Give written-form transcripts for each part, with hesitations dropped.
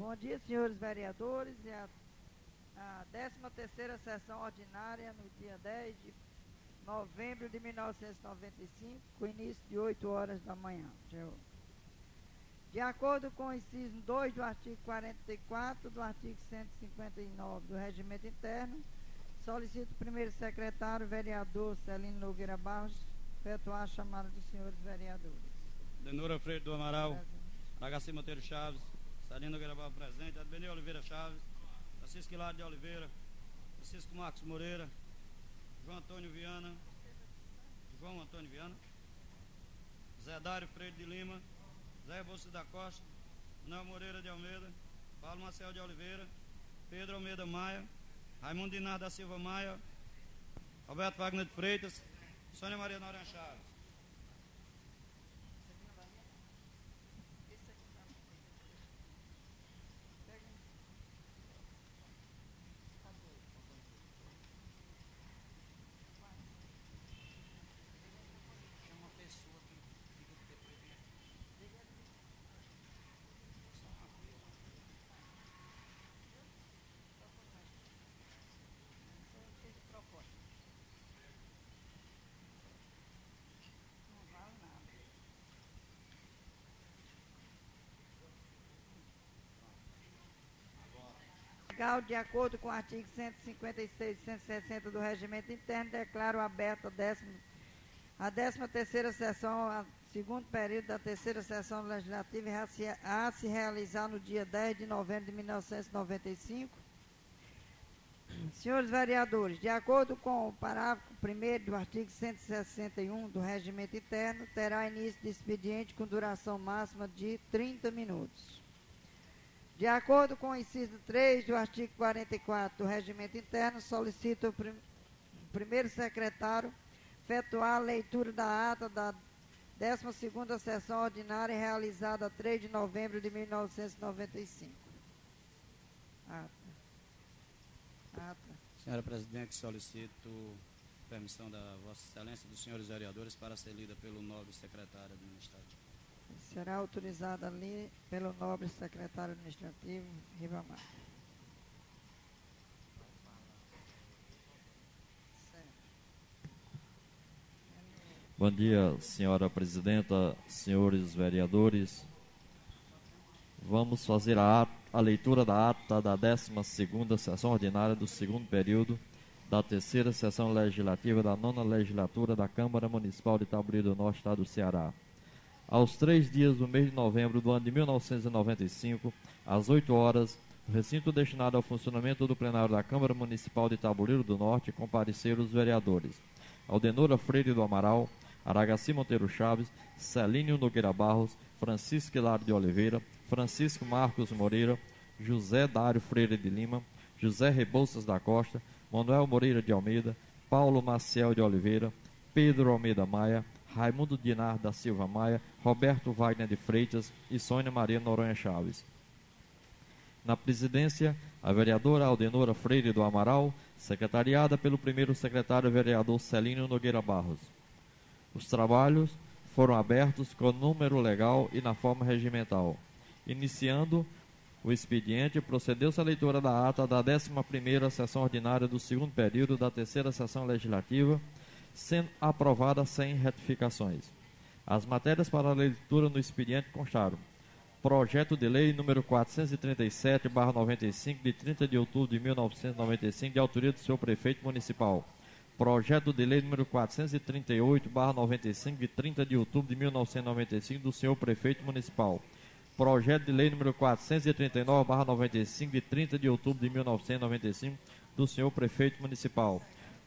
Bom dia, senhores vereadores. A 13ª sessão ordinária no dia 10 de novembro de 1995, com início de 8 horas da manhã. De acordo com o inciso 2 do artigo 44 do artigo 159 do Regimento Interno, solicito o primeiro secretário, vereador Celino Nogueira Barros, efetuar a chamada dos senhores vereadores. Denora Freire do Amaral, Aragaci Monteiro Chaves, Celino Nogueira Barros presente, Adbenir Oliveira Chaves, Francisco Hilário de Oliveira, Francisco Marcos Moreira, João Antônio Viana, Zé Dário Freire de Lima, Zé Rebouças da Costa, Manuel Moreira de Almeida, Paulo Marcel de Oliveira, Pedro Almeida Maia, Raimundo Dinar da Silva Maia, Roberto Wagner de Freitas, Sônia Maria Noronha Chaves. De acordo com o artigo 156 e 160 do Regimento Interno, declaro aberta a 13ª sessão, segundo período da 3ª sessão legislativa, a se realizar no dia 10 de novembro de 1995. Senhores vereadores, de acordo com o parágrafo 1º do artigo 161 do Regimento Interno, terá início de expediente com duração máxima de 30 minutos. De acordo com o inciso 3 do artigo 44 do Regimento Interno, solicito o primeiro secretário efetuar a leitura da ata da 12ª sessão ordinária realizada 3 de novembro de 1995. Ata. Senhora Presidente, solicito permissão da Vossa Excelência dos senhores vereadores para ser lida pelo nobre secretário administrativo. Será autorizada ali pelo nobre secretário administrativo, Ribamar. Bom dia, senhora presidenta, senhores vereadores. Vamos fazer a leitura da ata da 12ª sessão ordinária do segundo período da 3ª sessão legislativa da 9ª legislatura da Câmara Municipal de Itabuí do Norte, Estado do Ceará. Aos 3 dias do mês de novembro do ano de 1995, às 8 horas, o recinto destinado ao funcionamento do plenário da Câmara Municipal de Itabuí do Norte compareceram os vereadores Aldenora Freire do Amaral, Aragaci Monteiro Chaves, Celínio Nogueira Barros, Francisco Hilário de Oliveira, Francisco Marcos Moreira, José Dário Freire de Lima, José Rebouças da Costa, Manuel Moreira de Almeida, Paulo Maciel de Oliveira, Pedro Almeida Maia, Raimundo Dinar da Silva Maia, Roberto Wagner de Freitas e Sônia Maria Noronha Chaves. Na presidência, a vereadora Aldenora Freire do Amaral, secretariada pelo primeiro secretário vereador Celínio Nogueira Barros. Os trabalhos foram abertos com número legal e na forma regimental. Iniciando o expediente, procedeu-se a leitura da ata da 11ª sessão ordinária do segundo período da 3ª sessão legislativa, sendo aprovada sem retificações. As matérias para a leitura no expediente constaram: projeto de lei número 437/95, de 30 de outubro de 1995, de autoria do senhor prefeito municipal. Projeto de lei número 438/95, de 30 de outubro de 1995, do senhor prefeito municipal. Projeto de lei número 439/95, de 30 de outubro de 1995, do senhor prefeito municipal.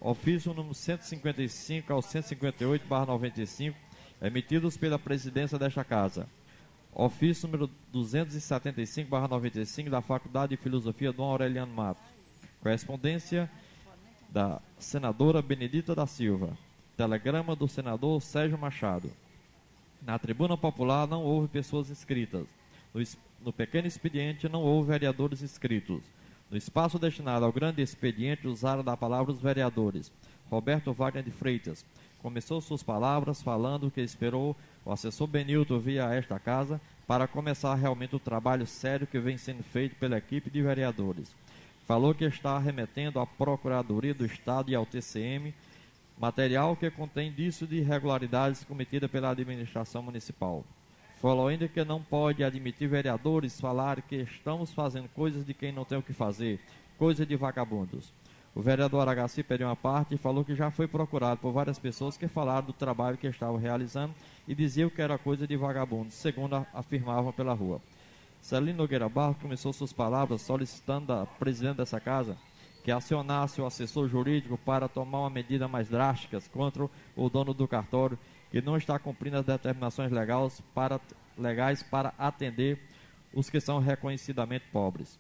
Ofício número 155 ao 158/95, emitidos pela presidência desta Casa. Ofício número 275/95, da Faculdade de Filosofia Dom Aureliano Matos. Correspondência da senadora Benedita da Silva. Telegrama do senador Sérgio Machado. Na tribuna popular não houve pessoas inscritas. No pequeno expediente não houve vereadores inscritos. No espaço destinado ao grande expediente, usaram da palavra os vereadores. Roberto Wagner de Freitas começou suas palavras falando que esperou o assessor Benilton vir a esta casa para começar realmente o trabalho sério que vem sendo feito pela equipe de vereadores. Falou que está remetendo à Procuradoria do Estado e ao TCM material que contém indício de irregularidades cometidas pela administração municipal. Falou ainda que não pode admitir vereadores falar que estamos fazendo coisas de quem não tem o que fazer, coisa de vagabundos. O vereador Aragaci pediu uma parte e falou que já foi procurado por várias pessoas que falaram do trabalho que estavam realizando e diziam que era coisa de vagabundos, segundo afirmavam pela rua. Celino Nogueira Barros começou suas palavras solicitando da presidente dessa casa que acionasse o assessor jurídico para tomar uma medida mais drástica contra o dono do cartório que não está cumprindo as determinações legais para atender os que são reconhecidamente pobres.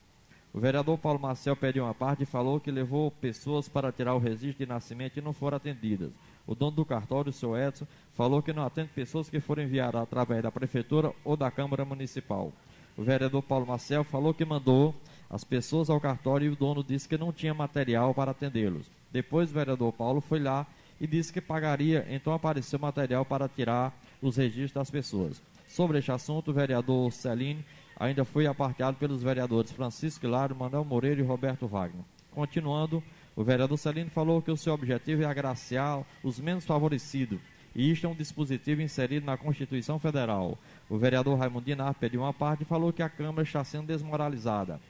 O vereador Paulo Marcel pediu uma parte e falou que levou pessoas para tirar o registro de nascimento e não foram atendidas. O dono do cartório, o senhor Edson, falou que não atende pessoas que foram enviadas através da prefeitura ou da Câmara Municipal. O vereador Paulo Marcel falou que mandou as pessoas ao cartório e o dono disse que não tinha material para atendê-los. Depois o vereador Paulo foi lá e disse que pagaria, então apareceu material para tirar os registros das pessoas. Sobre este assunto, o vereador Celino ainda foi aparteado pelos vereadores Francisco Hilário, Manuel Moreira e Roberto Wagner. Continuando, o vereador Celino falou que o seu objetivo é agraciar os menos favorecidos, e isto é um dispositivo inserido na Constituição Federal. O vereador Raimundo Dinar pediu uma parte e falou que a Câmara está sendo desmoralizada.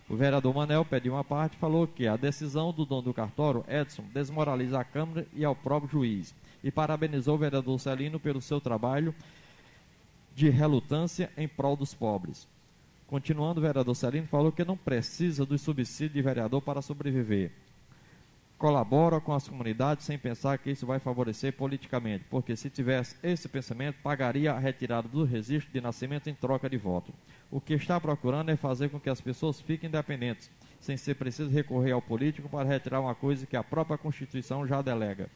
O vereador Manel pediu uma parte e falou que a decisão do dono do cartório, Edson, desmoraliza a Câmara e ao próprio juiz. E parabenizou o vereador Celino pelo seu trabalho de relutância em prol dos pobres. Continuando, o vereador Celino falou que não precisa do subsídio de vereador para sobreviver. Colabora com as comunidades sem pensar que isso vai favorecer politicamente, porque se tivesse esse pensamento, pagaria a retirada do registro de nascimento em troca de voto. O que está procurando é fazer com que as pessoas fiquem independentes, sem ser preciso recorrer ao político para retirar uma coisa que a própria Constituição já delega.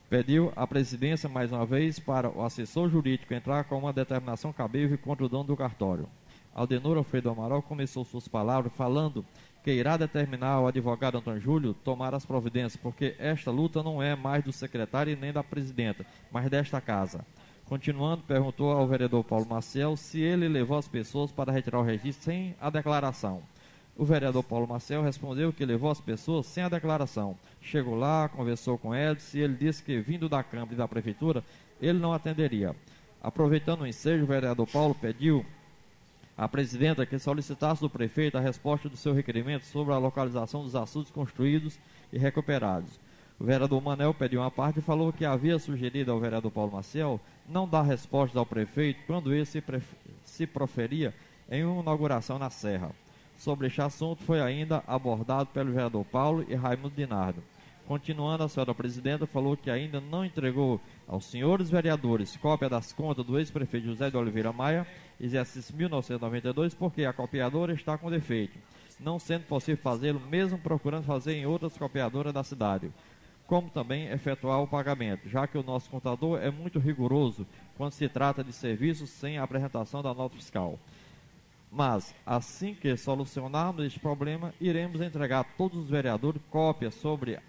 Pediu à presidência, mais uma vez, para o assessor jurídico entrar com uma determinação cabível contra o dono do cartório. Aldenor Alfredo Amaral começou suas palavras falando que irá determinar ao advogado Antônio Júlio tomar as providências, porque esta luta não é mais do secretário e nem da presidenta, mas desta casa. Continuando, perguntou ao vereador Paulo Marcel se ele levou as pessoas para retirar o registro sem a declaração. O vereador Paulo Marcel respondeu que levou as pessoas sem a declaração. Chegou lá, conversou com Edson e ele disse que, vindo da Câmara e da Prefeitura, ele não atenderia. Aproveitando o ensejo, o vereador Paulo pediu à presidenta que solicitasse do prefeito a resposta do seu requerimento sobre a localização dos açudes construídos e recuperados. O vereador Manel pediu uma parte e falou que havia sugerido ao vereador Paulo Marcel não dar resposta ao prefeito quando ele se proferia em uma inauguração na Serra. Sobre este assunto foi ainda abordado pelo vereador Paulo e Raimundo Dinardo. Continuando, a senhora presidenta falou que ainda não entregou aos senhores vereadores cópia das contas do ex-prefeito José de Oliveira Maia, exercício 1992, porque a copiadora está com defeito, não sendo possível fazê-lo, mesmo procurando fazer em outras copiadoras da cidade, como também efetuar o pagamento, já que o nosso contador é muito rigoroso quando se trata de serviços sem a apresentação da nota fiscal. Mas, assim que solucionarmos este problema, iremos entregar a todos os vereadores cópias sobre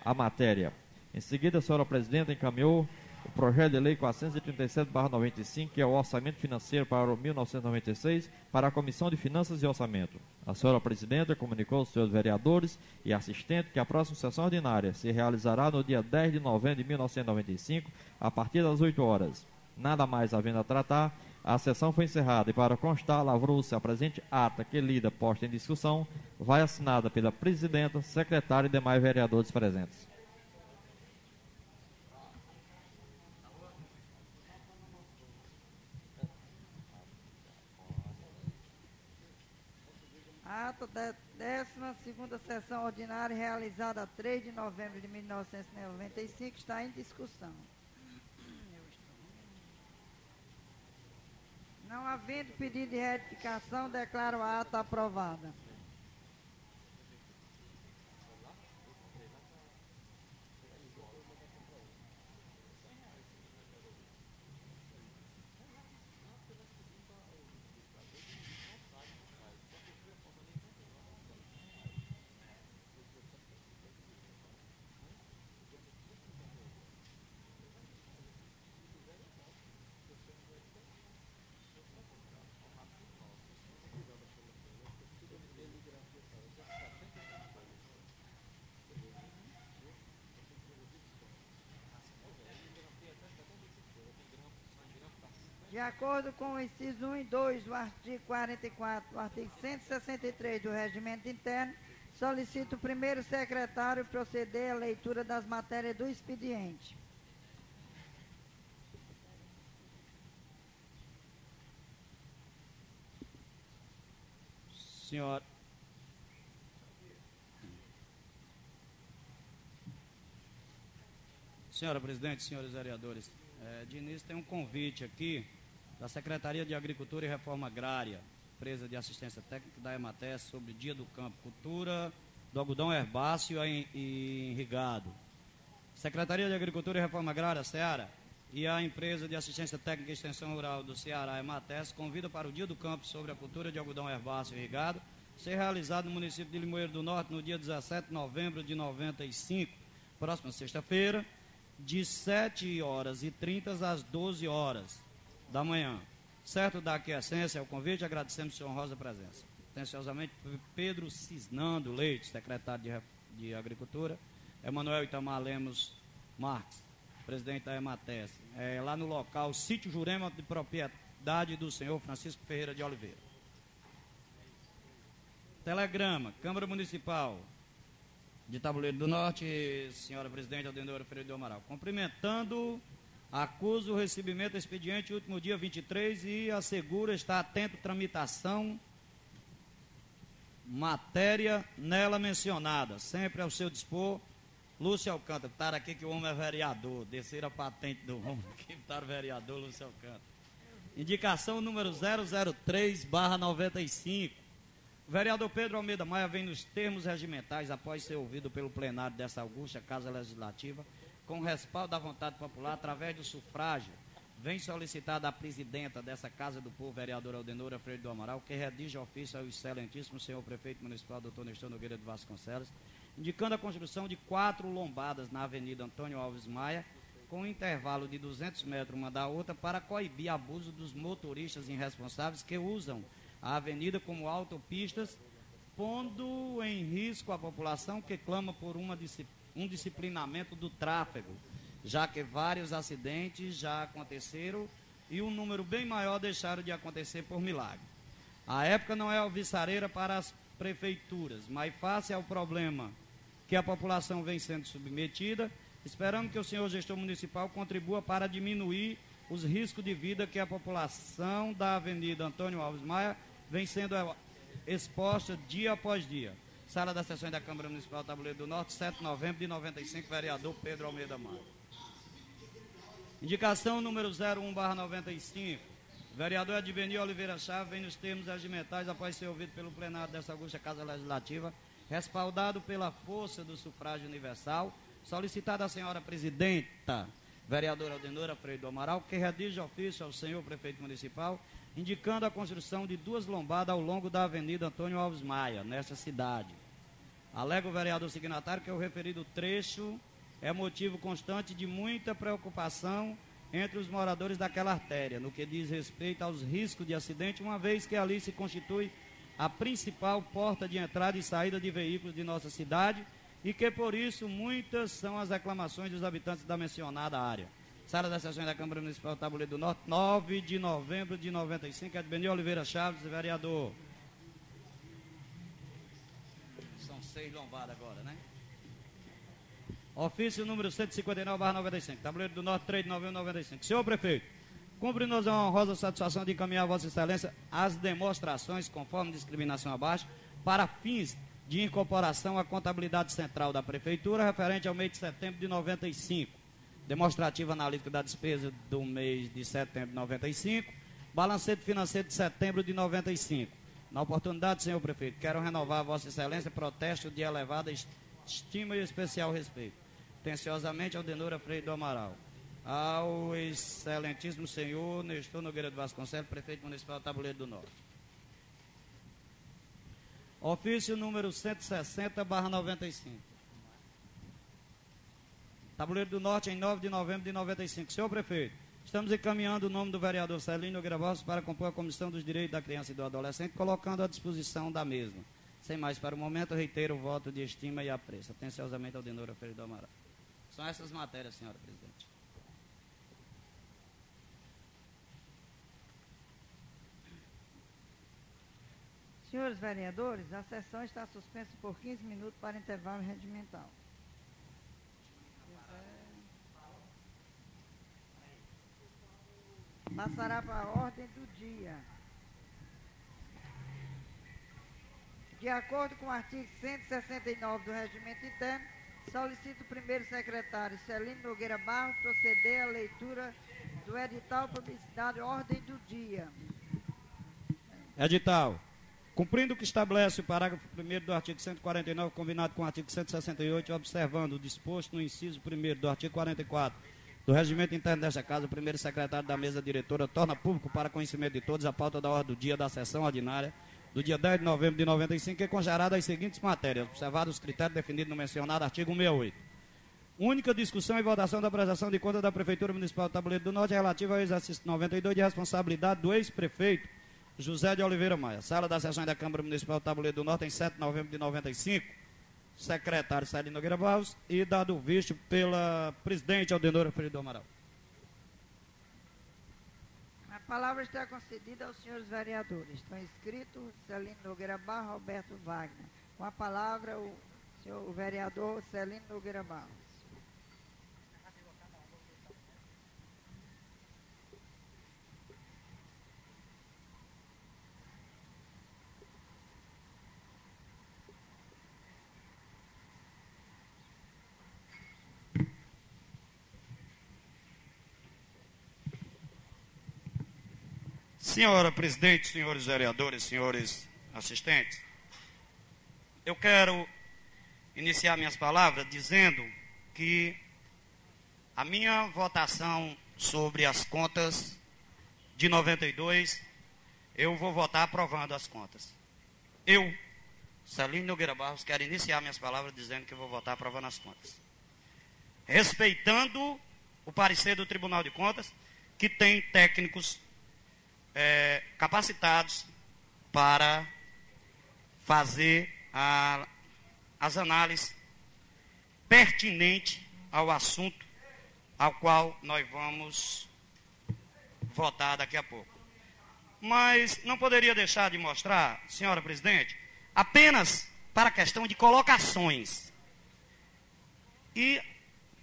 a matéria. Em seguida, a senhora presidenta encaminhou o projeto de lei 437/95, que é o orçamento financeiro para o 1996, para a Comissão de Finanças e Orçamento. A senhora presidenta comunicou aos senhores vereadores e assistentes que a próxima sessão ordinária se realizará no dia 10 de novembro de 1995, a partir das 8 horas. Nada mais havendo a tratar, a sessão foi encerrada e, para constar, lavrou-se a presente ata que, lida, posta em discussão, vai assinada pela presidenta, secretária e demais vereadores presentes. Ata da 12ª sessão ordinária realizada a 3 de novembro de 1995 está em discussão. Não havendo pedido de retificação, declaro a ata aprovada. De acordo com o inciso 1 e 2 do artigo 44, do artigo 163 do Regimento Interno, solicito o primeiro secretário proceder à leitura das matérias do expediente. Senhora presidente, senhores vereadores, de início tem um convite aqui da Secretaria de Agricultura e Reforma Agrária, empresa de assistência técnica da EMATES, sobre Dia do Campo, cultura do algodão herbáceo e irrigado. Secretaria de Agricultura e Reforma Agrária, Ceará, e a empresa de assistência técnica e extensão rural do Ceará, EMATES, convida para o Dia do Campo sobre a cultura de algodão herbáceo e irrigado, ser realizado no município de Limoeiro do Norte no dia 17 de novembro de 95, próxima sexta-feira, de 7h30 às 12h da manhã. Certo da aquiescência ao convite, agradecemos sua honrosa presença. Atenciosamente, Pedro Cisnando Leite, secretário de Agricultura, Emanuel Itamar Lemos Marques, presidente da EMATES, lá no local, sítio Jurema, de propriedade do senhor Francisco Ferreira de Oliveira. Telegrama, Câmara Municipal de Tabuleiro do Norte, senhora presidente Aldenora Freire do Amaral. Cumprimentando, acuso o recebimento do expediente último dia 23 e assegura estar atento à tramitação, matéria nela mencionada. Sempre ao seu dispor, Lúcio Alcântara. Estar aqui que o homem é vereador, descer a patente do homem, que está o vereador Lúcio Alcântara. Indicação número 003/95. O vereador Pedro Almeida Maia vem nos termos regimentais, após ser ouvido pelo plenário dessa augusta Casa Legislativa, com respaldo da vontade popular, através do sufrágio, vem solicitar da presidenta dessa Casa do Povo, vereadora Aldenora Freire do Amaral, que redige ofício ao excelentíssimo senhor prefeito municipal, doutor Nestor Nogueira de Vasconcelos, indicando a construção de 4 lombadas na Avenida Antônio Alves Maia, com um intervalo de 200 metros uma da outra, para coibir abuso dos motoristas irresponsáveis que usam a avenida como autopistas, pondo em risco a população que clama por um disciplinamento do tráfego, já que vários acidentes já aconteceram e um número bem maior deixaram de acontecer por milagre. A época não é alvissareira para as prefeituras, mas face ao problema que a população vem sendo submetida, esperamos que o senhor gestor municipal contribua para diminuir os riscos de vida que a população da Avenida Antônio Alves Maia vem sendo exposta dia após dia. Sala das Sessões da Câmara Municipal Tabuleiro do Norte, 7 de novembro de 95, vereador Pedro Almeida Maia. Indicação número 01/95. Vereador Advenir Oliveira Chaves vem nos termos regimentais, após ser ouvido pelo plenário dessa augusta Casa Legislativa, respaldado pela força do sufrágio universal, solicitado à senhora presidenta, vereadora Aldenora Freire do Amaral, que redige ofício ao senhor prefeito municipal, indicando a construção de 2 lombadas ao longo da Avenida Antônio Alves Maia, nesta cidade. Alega o vereador signatário que o referido trecho é motivo constante de muita preocupação entre os moradores daquela artéria, no que diz respeito aos riscos de acidente, uma vez que ali se constitui a principal porta de entrada e saída de veículos de nossa cidade, e que por isso muitas são as reclamações dos habitantes da mencionada área. Sala das Sessões da Câmara Municipal Tabuleiro do Norte, 9 de novembro de 95, Advenir Oliveira Chaves, vereador. São 6 lombadas agora, né? Ofício número 159/95, Tabuleiro do Norte, 3 de novembro de 95. Senhor prefeito, cumpre-nos a honrosa satisfação de encaminhar a Vossa Excelência as demonstrações, conforme discriminação abaixo, para fins de incorporação à contabilidade central da Prefeitura, referente ao mês de setembro de 95. Demonstrativa analítica da despesa do mês de setembro de 95, balancete financeiro de setembro de 95. Na oportunidade, senhor prefeito, quero renovar a Vossa Excelência protesto de elevada estima e especial respeito. Atenciosamente, Aldenora Freire do Amaral. Ao excelentíssimo senhor Nestor Nogueira de Vasconcelos, prefeito municipal de Tabuleiro do Norte. Ofício número 160/95. Tabuleiro do Norte, em 9 de novembro de 95. Senhor prefeito, estamos encaminhando o nome do vereador Celino Nogueira Borges para compor a Comissão dos Direitos da Criança e do Adolescente, colocando à disposição da mesma. Sem mais para o momento, reitero o voto de estima e apreço. Atenciosamente, Aldenora Freire do Amaral. São essas matérias, senhora presidente. Senhores vereadores, a sessão está suspensa por 15 minutos para intervalo regimental. Passará para a ordem do dia. De acordo com o artigo 169 do Regimento Interno, solicito o primeiro secretário, Celino Nogueira Barros, proceder à leitura do edital publicidade ordem do dia. Edital. Cumprindo o que estabelece o parágrafo 1º do artigo 149, combinado com o artigo 168, observando o disposto no inciso 1º do artigo 44 do Regimento Interno desta Casa, o primeiro secretário da mesa diretora torna público para conhecimento de todos a pauta da ordem do dia da sessão ordinária do dia 10 de novembro de 95, que é congerada as seguintes matérias, observados os critérios definidos no mencionado artigo 168. Única discussão e votação da prestação de conta da Prefeitura Municipal do Tabuleiro do Norte relativa ao exercício 92 de responsabilidade do ex-prefeito José de Oliveira Maia. Sala das sessões da Câmara Municipal do Tabuleiro do Norte, em 7 de novembro de 95. Secretário Celino Nogueira Barros e dado visto pela presidente Aldenora Freire do Amaral. A palavra está concedida aos senhores vereadores. Estão inscritos Celino Nogueira Barros, Roberto Wagner. Com a palavra o vereador Celino Nogueira Barros. Senhora presidente, senhores vereadores, senhores assistentes, eu quero iniciar minhas palavras dizendo que a minha votação sobre as contas de 92, eu vou votar aprovando as contas. Eu, Celino Nogueira Barros, quero iniciar minhas palavras dizendo que eu vou votar aprovando as contas. Respeitando o parecer do Tribunal de Contas, que tem técnicos capacitados para fazer as análises pertinentes ao assunto ao qual nós vamos votar daqui a pouco. Mas não poderia deixar de mostrar, senhora presidente, apenas para a questão de colocações. E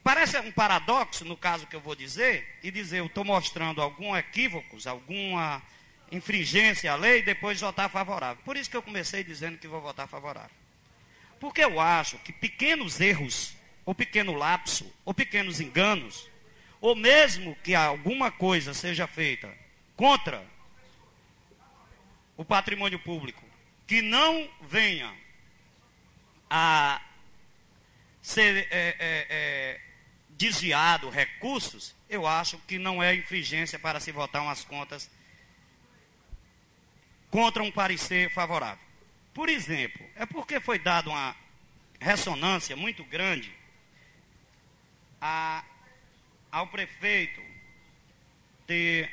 parece um paradoxo, no caso que eu vou dizer, e dizer eu estou mostrando alguns equívocos, alguma infringência à lei, e depois votar favorável. Por isso que eu comecei dizendo que vou votar favorável. Porque eu acho que pequenos erros, ou pequeno lapso, ou pequenos enganos, ou mesmo que alguma coisa seja feita contra o patrimônio público, que não venha a ser desviado recursos, eu acho que não é infringência para se votar umas contas contra um parecer favorável. Por exemplo, é porque foi dada uma ressonância muito grande ao prefeito ter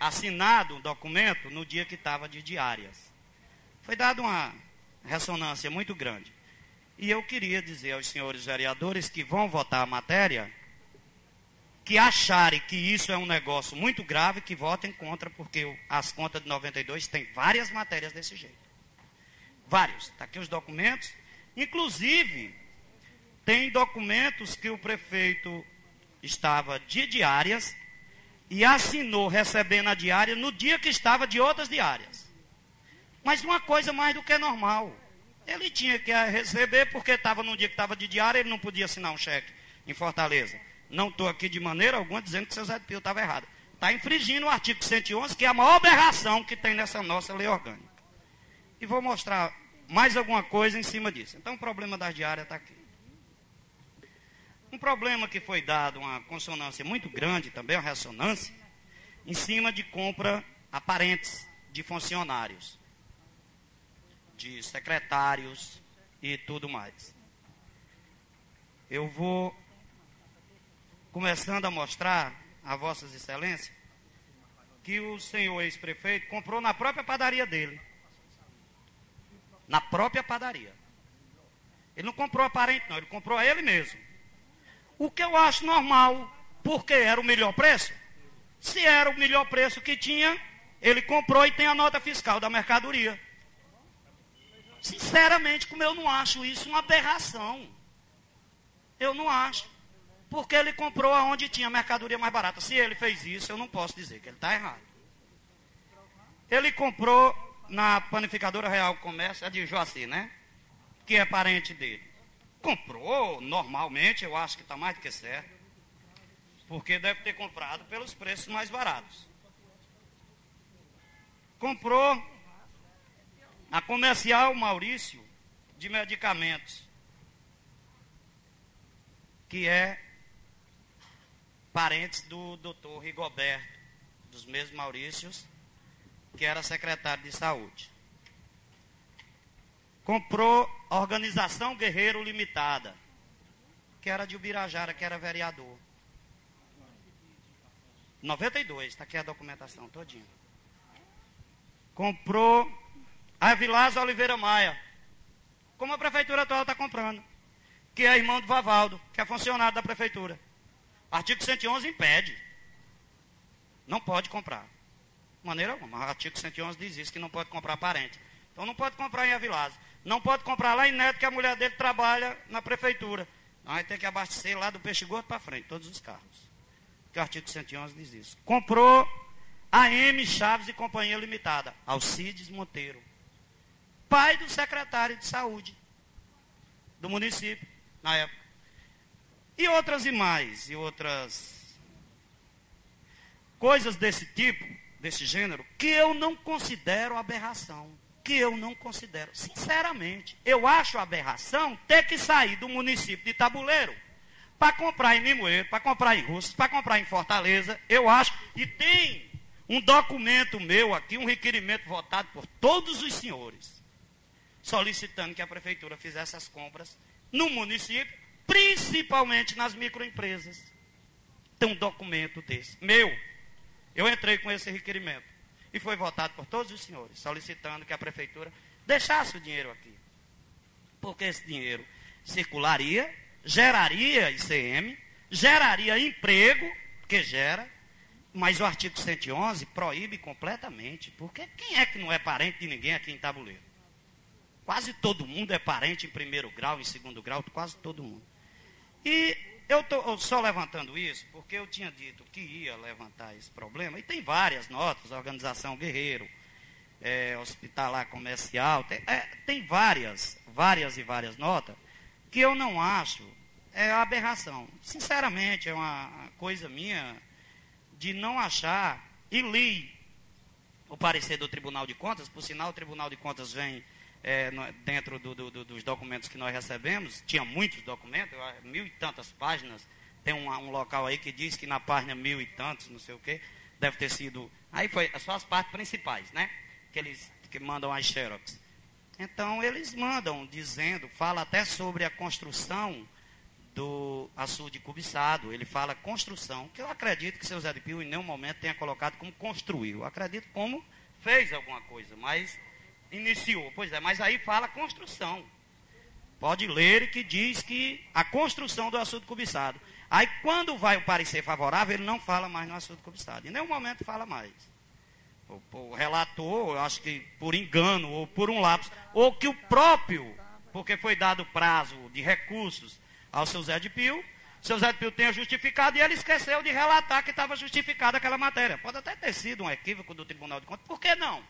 assinado um documento no dia que estava de diárias. Foi dada uma ressonância muito grande. E eu queria dizer aos senhores vereadores que vão votar a matéria, que acharem que isso é um negócio muito grave, que votem contra, porque as contas de 92 tem várias matérias desse jeito. Vários. Está aqui os documentos. Inclusive, tem documentos que o prefeito estava de diárias e assinou recebendo a diária no dia que estava de outras diárias. Mas uma coisa mais do que normal. Ele tinha que receber porque estava no dia que estava de diária, ele não podia assinar um cheque em Fortaleza. Não estou aqui de maneira alguma dizendo que o seu Zé Pio estava errado. Está infringindo o artigo 111, que é a maior aberração que tem nessa nossa lei orgânica. E vou mostrar mais alguma coisa em cima disso. Então o problema das diárias está aqui. Um problema que foi dado uma consonância muito grande, também uma ressonância, em cima de compra aparentes de funcionários, de secretários e tudo mais. Eu vou começando a mostrar a vossas excelências que o senhor ex-prefeito comprou na própria padaria dele. Na própria padaria. Ele não comprou aparente não, ele comprou a ele mesmo. O que eu acho normal, porque era o melhor preço. Se era o melhor preço que tinha, ele comprou e tem a nota fiscal da mercadoria. Sinceramente, como eu não acho isso uma aberração. Eu não acho. Porque ele comprou aonde tinha mercadoria mais barata. Se ele fez isso, eu não posso dizer que ele está errado. Ele comprou na panificadora Real Comércio, é de Joaci, né? Que é parente dele. Comprou normalmente, eu acho que está mais do que certo. Porque deve ter comprado pelos preços mais baratos. Comprou a Comercial Maurício de medicamentos, que é parentes do doutor Rigoberto, dos mesmos Maurícios, que era secretário de saúde. Comprou a Organização Guerreiro Limitada, que era de Ubirajara, que era vereador. 92, está aqui a documentação todinha. Comprou a Vilazo Oliveira Maia, como a prefeitura atual está comprando, que é irmão do Vavaldo, que é funcionário da prefeitura. Artigo 111 impede. Não pode comprar. De maneira alguma. O artigo 111 diz isso, que não pode comprar parente. Então não pode comprar em Avilásio. Não pode comprar lá em Neto, que a mulher dele trabalha na prefeitura. Então vai ter que abastecer lá do Peixe Gordo para frente, todos os carros. Porque o artigo 111 diz isso. Comprou a M Chaves e Companhia Limitada. Alcides Monteiro. Pai do secretário de saúde do município, na época. E outras coisas desse tipo, desse gênero, que eu não considero aberração. Que eu não considero. Sinceramente, eu acho aberração ter que sair do município de Tabuleiro para comprar em Limoeiro, para comprar em Russas, para comprar em Fortaleza. Eu acho. E tem um documento meu aqui, um requerimento votado por todos os senhores, solicitando que a prefeitura fizesse as compras no município, principalmente nas microempresas. Tem um documento desse, meu. Eu entrei com esse requerimento e foi votado por todos os senhores, solicitando que a prefeitura deixasse o dinheiro aqui. Porque esse dinheiro circularia, geraria ICM, geraria emprego, que gera, mas o artigo 111 proíbe completamente. Porque quem é que não é parente de ninguém aqui em Tabuleiro? Quase todo mundo é parente em primeiro grau, em segundo grau, quase todo mundo. E eu estou só levantando isso porque eu tinha dito que ia levantar esse problema. E tem várias notas, Organização Guerreiro, Hospitalar Comercial, tem várias notas que eu não acho aberração. Sinceramente, é uma coisa minha de não achar. E li o parecer do Tribunal de Contas, por sinal o Tribunal de Contas vem dentro dos documentos que nós recebemos, tinha muitos documentos, 1000 e tantas páginas, tem um local aí que diz que na página 1000 e tantos, não sei o que, deve ter sido, aí foi só as partes principais, né, que mandam as xerox. Então eles mandam dizendo, fala até sobre a construção do açude cobiçado, ele fala construção, que eu acredito que seu Zé de Pio em nenhum momento tenha colocado como construiu, eu acredito como fez alguma coisa, mas iniciou, pois é, mas aí fala construção. Pode ler que diz que a construção do açude cobiçado. Aí quando vai o parecer favorável, ele não fala mais no açude cobiçado. Em nenhum momento fala mais. O relator, eu acho que por engano, ou por um lapso, ou que o próprio, porque foi dado prazo de recursos ao seu Zé de Pio, o seu Zé de Pio tenha justificado e ele esqueceu de relatar que estava justificada aquela matéria. Pode até ter sido um equívoco do Tribunal de Contas, por que não?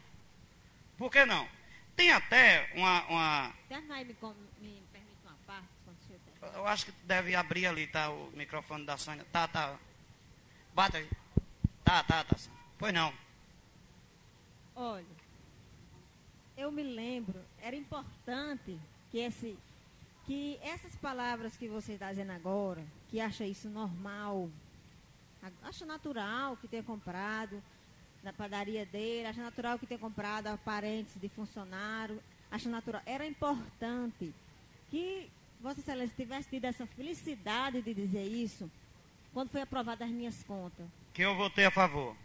Por que não? Tem até uma... Me permite uma parte? Eu acho que deve abrir ali, tá? O microfone da Sônia. Tá. Bata aí. Tá. Pois não. Olha, eu me lembro, era importante que essas palavras que você está dizendo agora, que acha isso normal, acha natural que tenha comprado na padaria dele, acha natural que tenha comprado a parentes de funcionário, acha natural. Era importante que Vossa Excelência tivesse tido essa felicidade de dizer isso quando foi aprovada as minhas contas. Que eu votei a favor.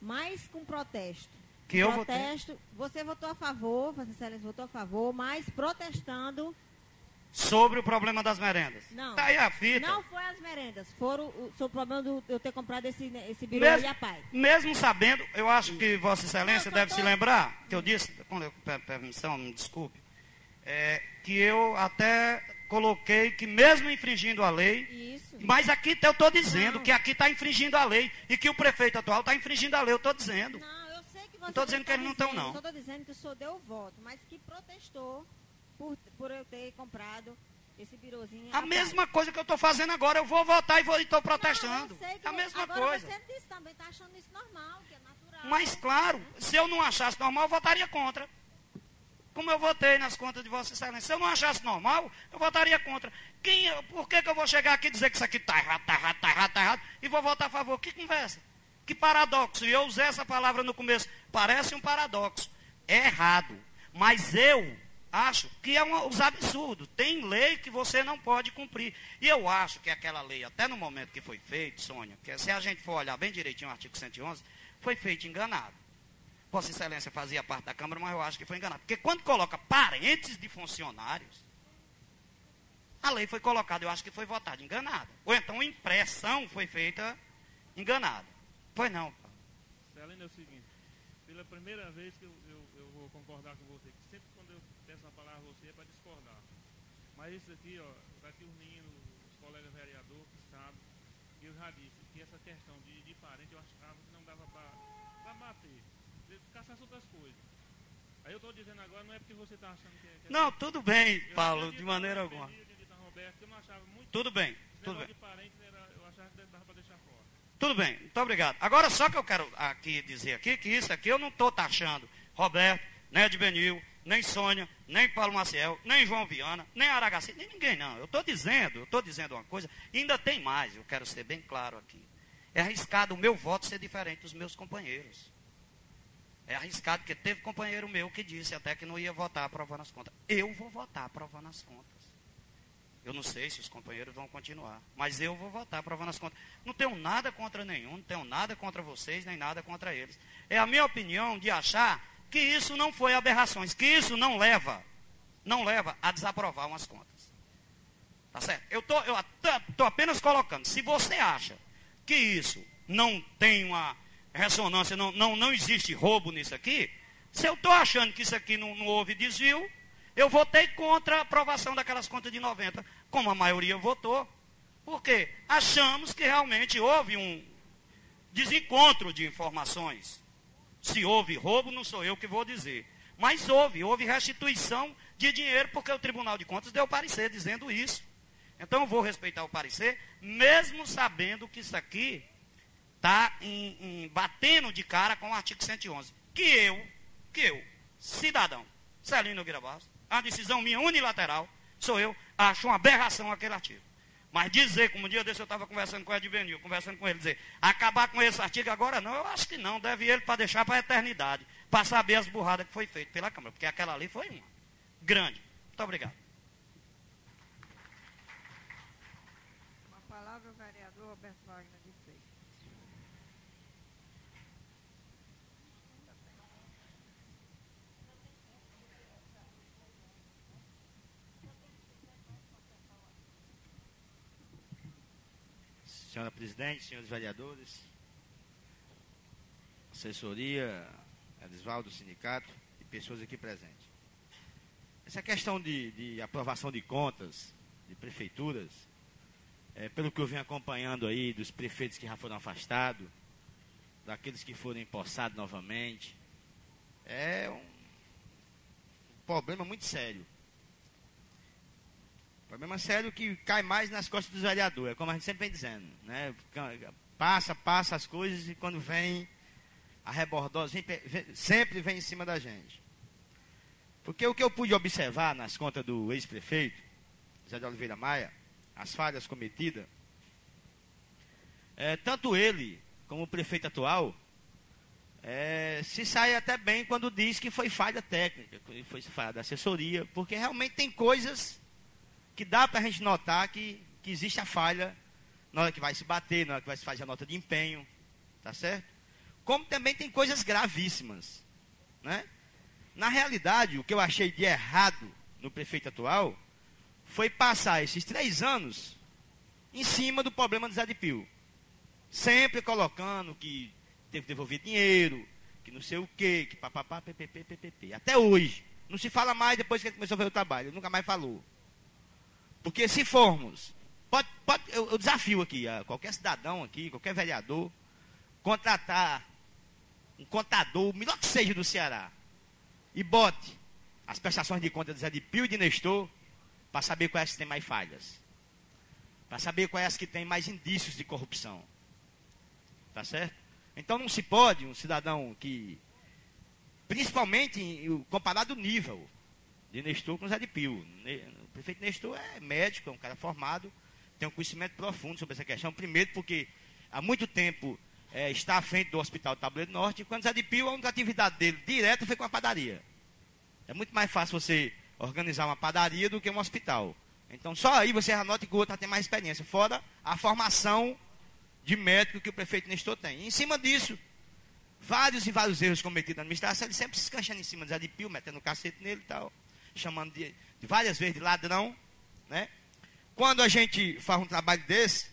Mas com protesto. Que eu votei. Você votou a favor, Vossa Excelência votou a favor, mas protestando sobre o problema das merendas. Não. Tá aí a fita. Não foi as merendas. Sobre o problema de eu ter comprado esse birô e a pai. Mesmo sabendo, eu acho que Vossa Excelência deve se lembrar, que eu disse, com permissão, me desculpe, que eu até coloquei que mesmo infringindo a lei, Isso. mas aqui eu estou dizendo Não. que aqui está infringindo a lei e que o prefeito atual está infringindo a lei, eu estou dizendo. Não, eu sei que você Não tô dizendo que eles não estão, não. Eu só estou dizendo que o senhor deu o voto, mas que protestou por eu ter comprado esse birozinho. A mesma coisa que eu estou fazendo agora, eu vou votar e estou protestando. Não, eu sei que A mesma agora coisa. Você disse também, está achando isso normal, que é natural. Mas claro, se eu não achasse normal, eu votaria contra. Como eu votei nas contas de Vossa Excelência. Se eu não achasse normal, eu votaria contra. Por que eu vou chegar aqui e dizer que isso aqui está errado, está errado, está errado, está errado, e vou votar a favor? Que conversa? Que paradoxo. E eu usei essa palavra no começo. Parece um paradoxo. É errado. Mas eu acho que é os absurdos. Tem lei que você não pode cumprir. E eu acho que aquela lei, até no momento que foi feito, Sônia, que se a gente for olhar bem direitinho o artigo 111, foi feito enganado. Vossa Excelência fazia parte da Câmara, mas eu acho que foi enganado. Porque quando coloca parentes de funcionários, a lei foi colocada, eu acho que foi votada enganada. Ou então a impressão foi feita enganada. Pois não. Celina, é o seguinte, pela primeira vez que eu vou concordar com você, que sempre quando eu peço a palavra a você é para discordar. Mas isso aqui, ó, para que os meninos, os colegas vereadores que sabem, eu já disse que essa questão de parente eu achava que não dava para bater. Caçar outras coisas. Aí eu estou dizendo agora, não é porque você está achando que é... Não, tudo bem, Paulo, de maneira alguma. Tudo bem, tudo bem. Eu achava que dava para deixar fora. Tudo bem, muito obrigado. Agora, só que eu quero aqui dizer aqui, que isso aqui eu não estou taxando Roberto, nem Edbenil, nem Sônia, nem Paulo Maciel, nem João Viana, nem Aragaci, nem ninguém não. Eu estou dizendo uma coisa, e ainda tem mais, eu quero ser bem claro aqui. É arriscado o meu voto ser diferente dos meus companheiros. É arriscado, porque teve companheiro meu que disse até que não ia votar aprovando as contas. Eu vou votar aprovando as contas. Eu não sei se os companheiros vão continuar, mas eu vou votar aprovando as contas. Não tenho nada contra nenhum, não tenho nada contra vocês, nem nada contra eles. É a minha opinião de achar que isso não foi aberrações, que isso não leva a desaprovar umas contas. Tá certo? Eu tô apenas colocando, se você acha que isso não tem uma ressonância, não existe roubo nisso aqui, se eu estou achando que isso aqui não houve desvio, eu votei contra a aprovação daquelas contas de 90, como a maioria votou, porque achamos que realmente houve um desencontro de informações. Se houve roubo, não sou eu que vou dizer, mas houve restituição de dinheiro, porque o Tribunal de Contas deu parecer dizendo isso. Então eu vou respeitar o parecer, mesmo sabendo que isso aqui está batendo de cara com o artigo 111. Que eu, cidadão, Celino Nogueira Barros, a decisão minha unilateral, sou eu, acho uma aberração aquele artigo. Mas dizer, como um dia desse eu estava conversando com o Edbenil, conversando com ele, dizer, acabar com esse artigo agora não, eu acho que não, deve ele para deixar para a eternidade, para saber as burradas que foi feita pela Câmara, porque aquela ali foi uma grande. Muito obrigado. Com a palavra o vereador Roberto Wagner de Freitas. Senhora Presidente, senhores vereadores, assessoria, Elisvaldo, sindicato e pessoas aqui presentes. Essa questão de aprovação de contas de prefeituras, pelo que eu venho acompanhando aí dos prefeitos que já foram afastados, daqueles que foram empossados novamente, é um problema muito sério. Problema sério que cai mais nas costas dos vereadores, como a gente sempre vem dizendo, né? Passa as coisas e quando vem a rebordose, sempre vem em cima da gente. Porque o que eu pude observar nas contas do ex-prefeito, Zé de Oliveira Maia, as falhas cometidas, tanto ele como o prefeito atual, se sai até bem quando diz que foi falha técnica, que foi falha da assessoria, porque realmente tem coisas que dá para a gente notar que existe a falha na hora que vai se bater, na hora que vai se fazer a nota de empenho, tá certo? Como também tem coisas gravíssimas, né? Na realidade, o que eu achei de errado no prefeito atual foi passar esses 3 anos em cima do problema do Zé de Pio. Sempre colocando que teve que devolver dinheiro, que não sei o quê, que papapá, ppp. Até hoje, Não se fala mais depois que ele começou a fazer o trabalho. Ele nunca mais falou. Porque se formos, eu desafio aqui a qualquer cidadão aqui, qualquer vereador, contratar um contador, o melhor que seja do Ceará, e bote as prestações de conta de Zé de Pio e de Nestor, para saber quais que têm mais falhas. Para saber quais que têm mais indícios de corrupção. Tá certo? Então não se pode um cidadão que, principalmente comparado ao nível de Nestor com Zé de Pio. O prefeito Nestor é médico, é um cara formado, tem um conhecimento profundo sobre essa questão. Primeiro porque há muito tempo está à frente do Hospital Tabuleiro Norte, enquanto Zé de Pio, a única atividade dele direta foi com a padaria. É muito mais fácil você organizar uma padaria do que um hospital. Então só aí você anota que o outro tem mais experiência, fora a formação de médico que o prefeito Nestor tem. E em cima disso, vários e vários erros cometidos na administração, ele sempre se escanchando em cima de Zé de Pio, metendo o cacete nele e tal, chamando de várias vezes de ladrão, né? Quando a gente faz um trabalho desse,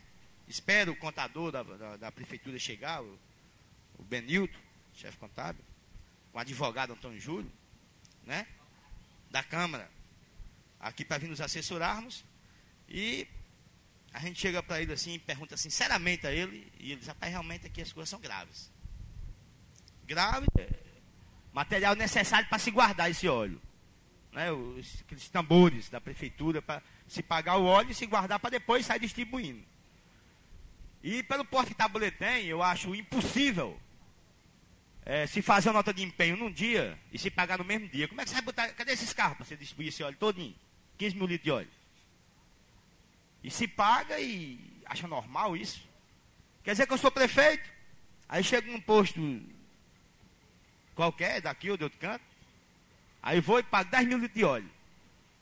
espera o contador da prefeitura chegar, o Benilton, chefe contábil, o advogado Antônio Júlio, né? Da Câmara, aqui para vir nos assessorarmos, e a gente chega para ele assim, pergunta sinceramente a ele, e ele diz, rapaz, realmente aqui as coisas são graves. Grave, material necessário para se guardar esse óleo. Né? Aqueles tambores da prefeitura para se pagar o óleo e se guardar para depois sair distribuindo. E pelo porte que Tabuleiro tem, eu acho impossível se fazer uma nota de empenho num dia e se pagar no mesmo dia. Como é que você vai botar? Cadê esses carros para você distribuir esse óleo todinho? 15 mil litros de óleo. E se paga e acha normal isso? Quer dizer que eu sou prefeito, aí chego num posto qualquer, daqui ou de outro canto, aí vou e pago 10 mil litros de óleo.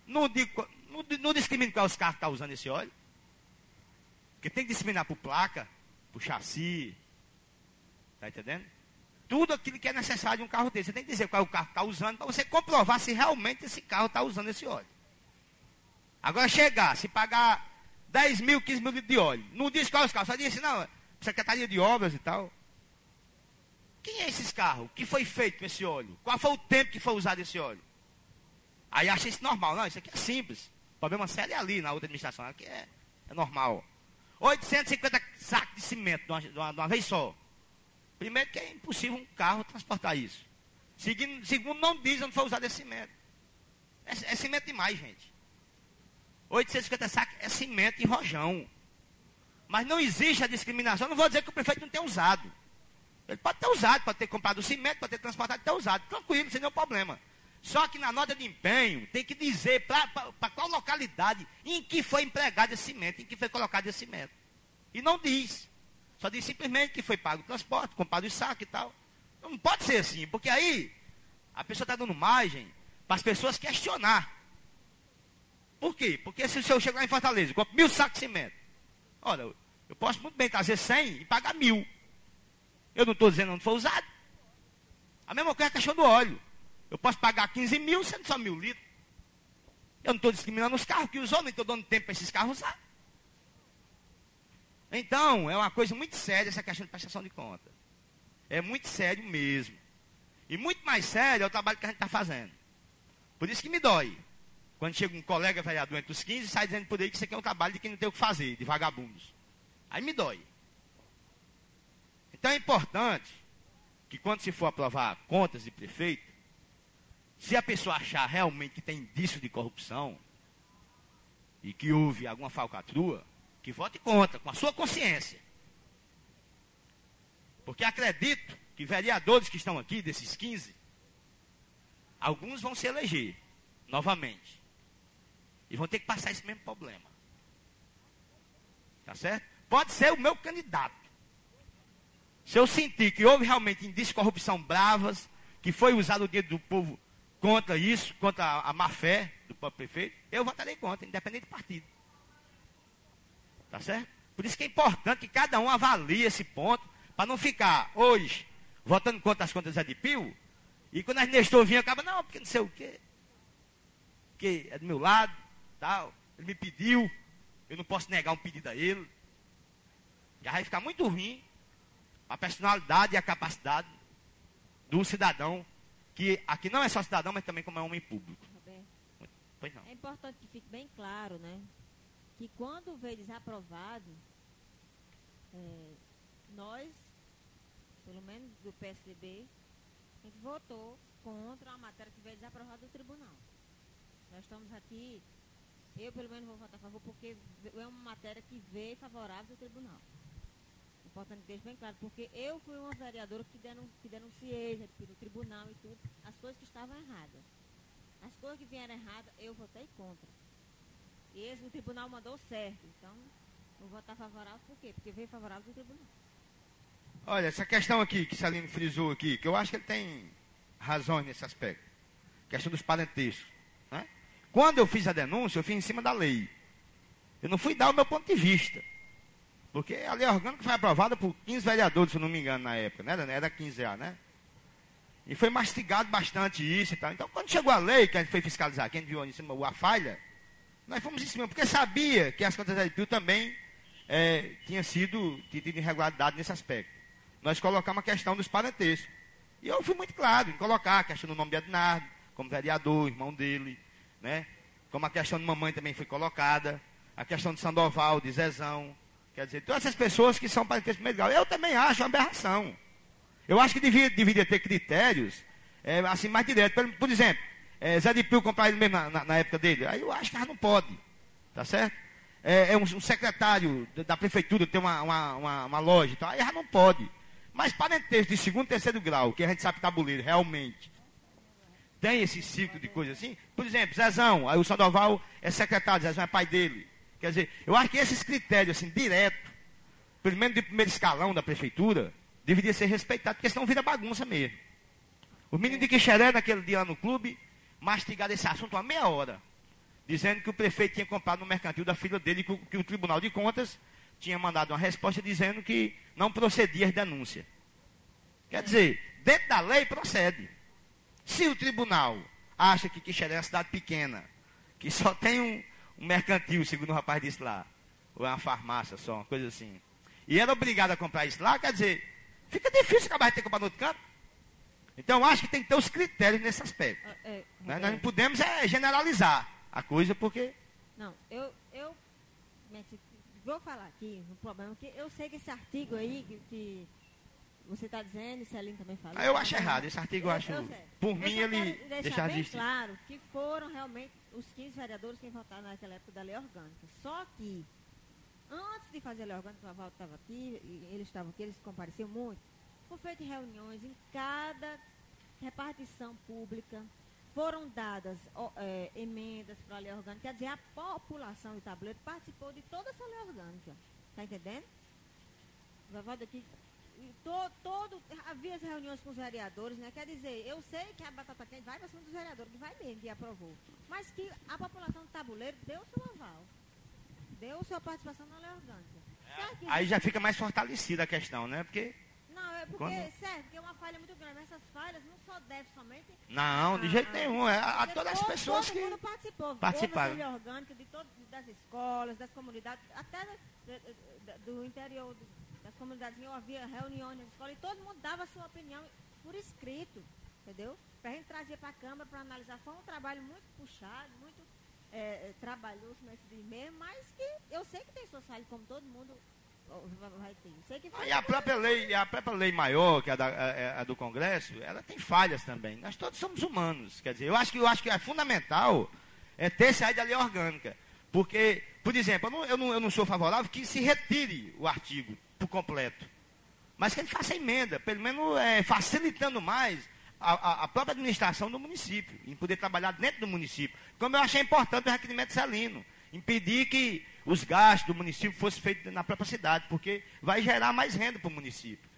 Não discrimino qual os carros que estão usando esse óleo. Porque tem que discriminar por placa, por chassi. Está entendendo? Tudo aquilo que é necessário de um carro desse. Você tem que dizer qual é o carro que está usando para você comprovar se realmente esse carro está usando esse óleo. Agora chegar, se pagar 10 mil, 15 mil litros de óleo, não diz qual é os carros, só diz assim, não, Secretaria de Obras e tal. Quem é esses carros? O que foi feito com esse óleo? Qual foi o tempo que foi usado esse óleo? Aí acha isso normal. Não, isso aqui é simples. O problema sério é ali, na outra administração. Aqui é normal. 850 sacos de cimento de uma vez só. Primeiro que é impossível um carro transportar isso. Segundo, não diz onde foi usado esse cimento. É cimento demais, gente. 850 sacos é cimento em rojão. Mas não existe a discriminação. Eu não vou dizer que o prefeito não tenha usado. Ele pode ter usado, pode ter comprado o cimento, pode ter transportado e ter usado. Tranquilo, sem nenhum problema. Só que na nota de empenho tem que dizer para qual localidade em que foi empregado esse cimento, em que foi colocado esse cimento. E não diz. Só diz simplesmente que foi pago o transporte, comprado o saco e tal. Não pode ser assim, porque aí a pessoa está dando margem para as pessoas questionar. Por quê? Porque se eu chegar em Fortaleza e compro 1000 sacos de cimento, olha, eu posso muito bem trazer 100 e pagar 1000. Eu não estou dizendo onde foi usado. A mesma coisa é a questão do óleo. Eu posso pagar 15 mil, sendo só 1000 litros. Eu não estou discriminando os carros que usou, nem estou dando tempo para esses carros usar. Então, é uma coisa muito séria essa questão de prestação de conta. É muito sério mesmo. E muito mais sério é o trabalho que a gente está fazendo. Por isso que me dói. Quando chega um colega vereador entre os 15 e sai dizendo por aí que isso aqui é um trabalho de quem não tem o que fazer, de vagabundos. Aí me dói. Então é importante que quando se for aprovar contas de prefeito, se a pessoa achar realmente que tem indício de corrupção e que houve alguma falcatrua, que vote contra, com a sua consciência. Porque acredito que vereadores que estão aqui, desses 15, alguns vão se eleger novamente. E vão ter que passar esse mesmo problema. Tá certo? Pode ser o meu candidato. Se eu sentir que houve realmente indícios de corrupção bravas, que foi usado o dinheiro do povo contra isso, contra a má-fé do próprio prefeito, eu votarei contra, independente do partido. Tá certo? Por isso que é importante que cada um avalie esse ponto, para não ficar hoje votando contra as contas de Zé de Pio, e quando as Nestor vinham, acaba, não, porque não sei o quê, porque é do meu lado, tal, ele me pediu, eu não posso negar um pedido a ele. Já vai ficar muito ruim a personalidade e a capacidade do cidadão que aqui não é só cidadão, mas também como é homem público. Roberto, Pois não. é importante que fique bem claro, né? Que quando veio desaprovado, nós, pelo menos do PSDB, a gente votou contra a matéria que veio desaprovada do tribunal. Nós estamos aqui, eu pelo menos vou votar a favor, porque é uma matéria que veio favorável do tribunal. Importante que deixe bem claro, porque eu fui uma vereadora que denunciei no tribunal e tudo, as coisas que estavam erradas. As coisas que vieram erradas, eu votei contra. E o tribunal mandou certo. Então, eu vou votar favorável por quê? Porque veio favorável do tribunal. Olha, essa questão aqui que Celino frisou aqui, que eu acho que ele tem razões nesse aspecto. Questão dos parentescos. Né? Quando eu fiz a denúncia, eu fiz em cima da lei. Eu não fui dar o meu ponto de vista. Porque a lei orgânica foi aprovada por 15 vereadores, se eu não me engano, na época. Né? Era 15 já, né? E foi mastigado bastante isso e tal. Então, quando chegou a lei, que a gente foi fiscalizar, que a gente viu em cima a falha, nós fomos em cima, porque sabia que as contas da Edpil também tinha tido irregularidade nesse aspecto. Nós colocamos a questão dos parentescos. E eu fui muito claro em colocar a questão do nome de Ednardo, como vereador, irmão dele, né? Como a questão de mamãe também foi colocada, a questão de Sandoval, de Zezão, quer dizer, todas essas pessoas que são parentescos primeiro grau. Eu também acho uma aberração. Eu acho que deveria ter critérios assim, mais diretos. Por exemplo, Zé de Pio comprar ele mesmo na época dele. Aí eu acho que não pode. Tá certo? Um secretário da prefeitura ter uma loja e tal. Aí já não pode. Mas parentesco de segundo e terceiro grau, que a gente sabe tabuleiro, realmente. Tem esse ciclo de coisa assim. Por exemplo, Zezão, aí o Sandoval é secretário, Zezão é pai dele. Quer dizer, eu acho que esses critérios, assim, direto, pelo menos de primeiro escalão da prefeitura, deveria ser respeitado, porque senão vira bagunça mesmo. O menino de Quixeré, naquele dia lá no clube, mastigaram esse assunto uma meia hora, dizendo que o prefeito tinha comprado no mercantil da filha dele, que o Tribunal de Contas tinha mandado uma resposta dizendo que não procedia as denúncias. Quer dizer, dentro da lei procede. Se o tribunal acha que Quixeré é uma cidade pequena, que só tem um mercantil, segundo o rapaz disse lá, ou é uma farmácia só, uma coisa assim, e era obrigado a comprar isso lá, quer dizer, fica difícil acabar de ter que comprar no outro canto. Então, eu acho que tem que ter os critérios nesse aspecto. Nós não podemos generalizar a coisa, porque... Não, eu vou falar aqui no problema, que eu sei que esse artigo aí que você está dizendo, e Celino também falou. Eu acho errado, esse artigo eu acho... Por mim, ele deixar bem claro que foram realmente os 15 vereadores que votaram naquela época da lei orgânica. Só que, antes de fazer a lei orgânica, o Avaldo estava aqui, e eles estavam aqui, eles compareciam muito. Foram feitas reuniões em cada repartição pública, foram dadas emendas para a lei orgânica, quer dizer, a população de Tabuleiro participou de toda essa lei orgânica. Está entendendo? O Avaldo aqui, havia as reuniões com os vereadores, né? Quer dizer, eu sei que a batata quente vai para cima dos vereadores, que vai mesmo, que aprovou, mas que a população do Tabuleiro deu o seu aval, deu sua participação na lei orgânica. Aí já fica mais fortalecida a questão, né? Porque... Não, é porque, certo, porque é uma falha muito grande. Essas falhas não só devem somente... Não, de jeito nenhum. A todas as pessoas que... Todo mundo participou. Participaram. Houve a orgânica das escolas, das comunidades, até do interior das comunidades. Havia reuniões na escola e todo mundo dava a sua opinião por escrito, entendeu? Para a gente trazer para a Câmara para analisar. Foi um trabalho muito puxado, muito trabalhoso nesse dia mesmo, mas que eu sei que tem suas falhas, como todo mundo... vai ter. Sei que e a própria lei maior, que é a do Congresso, ela tem falhas também. Nós todos somos humanos. Quer dizer, eu acho que é fundamental ter saída da lei orgânica. Porque, por exemplo, eu não sou favorável que se retire o artigo por completo. Mas que ele faça emenda, pelo menos facilitando mais a própria administração do município, em poder trabalhar dentro do município. Como eu achei importante o requerimento Celino. Impedir que os gastos do município fossem feitos na própria cidade, porque vai gerar mais renda para o município.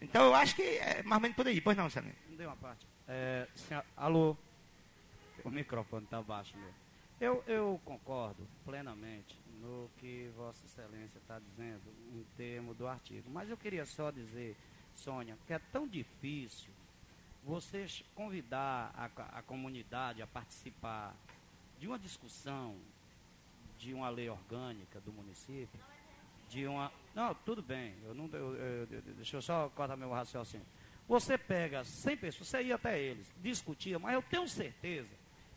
Então, eu acho que é mais ou menos por aí. Pois não, Celino? Não deu uma parte. Alô? O microfone está baixo mesmo. Eu concordo plenamente no que Vossa Excelência está dizendo em termos do artigo. Mas eu queria só dizer, Sônia, que é tão difícil você convidar a comunidade a participar de uma discussão de uma lei orgânica do município, Não, tudo bem, deixa eu só cortar meu raciocínio. Você pega 100 pessoas, você ia até eles, discutia, mas eu tenho certeza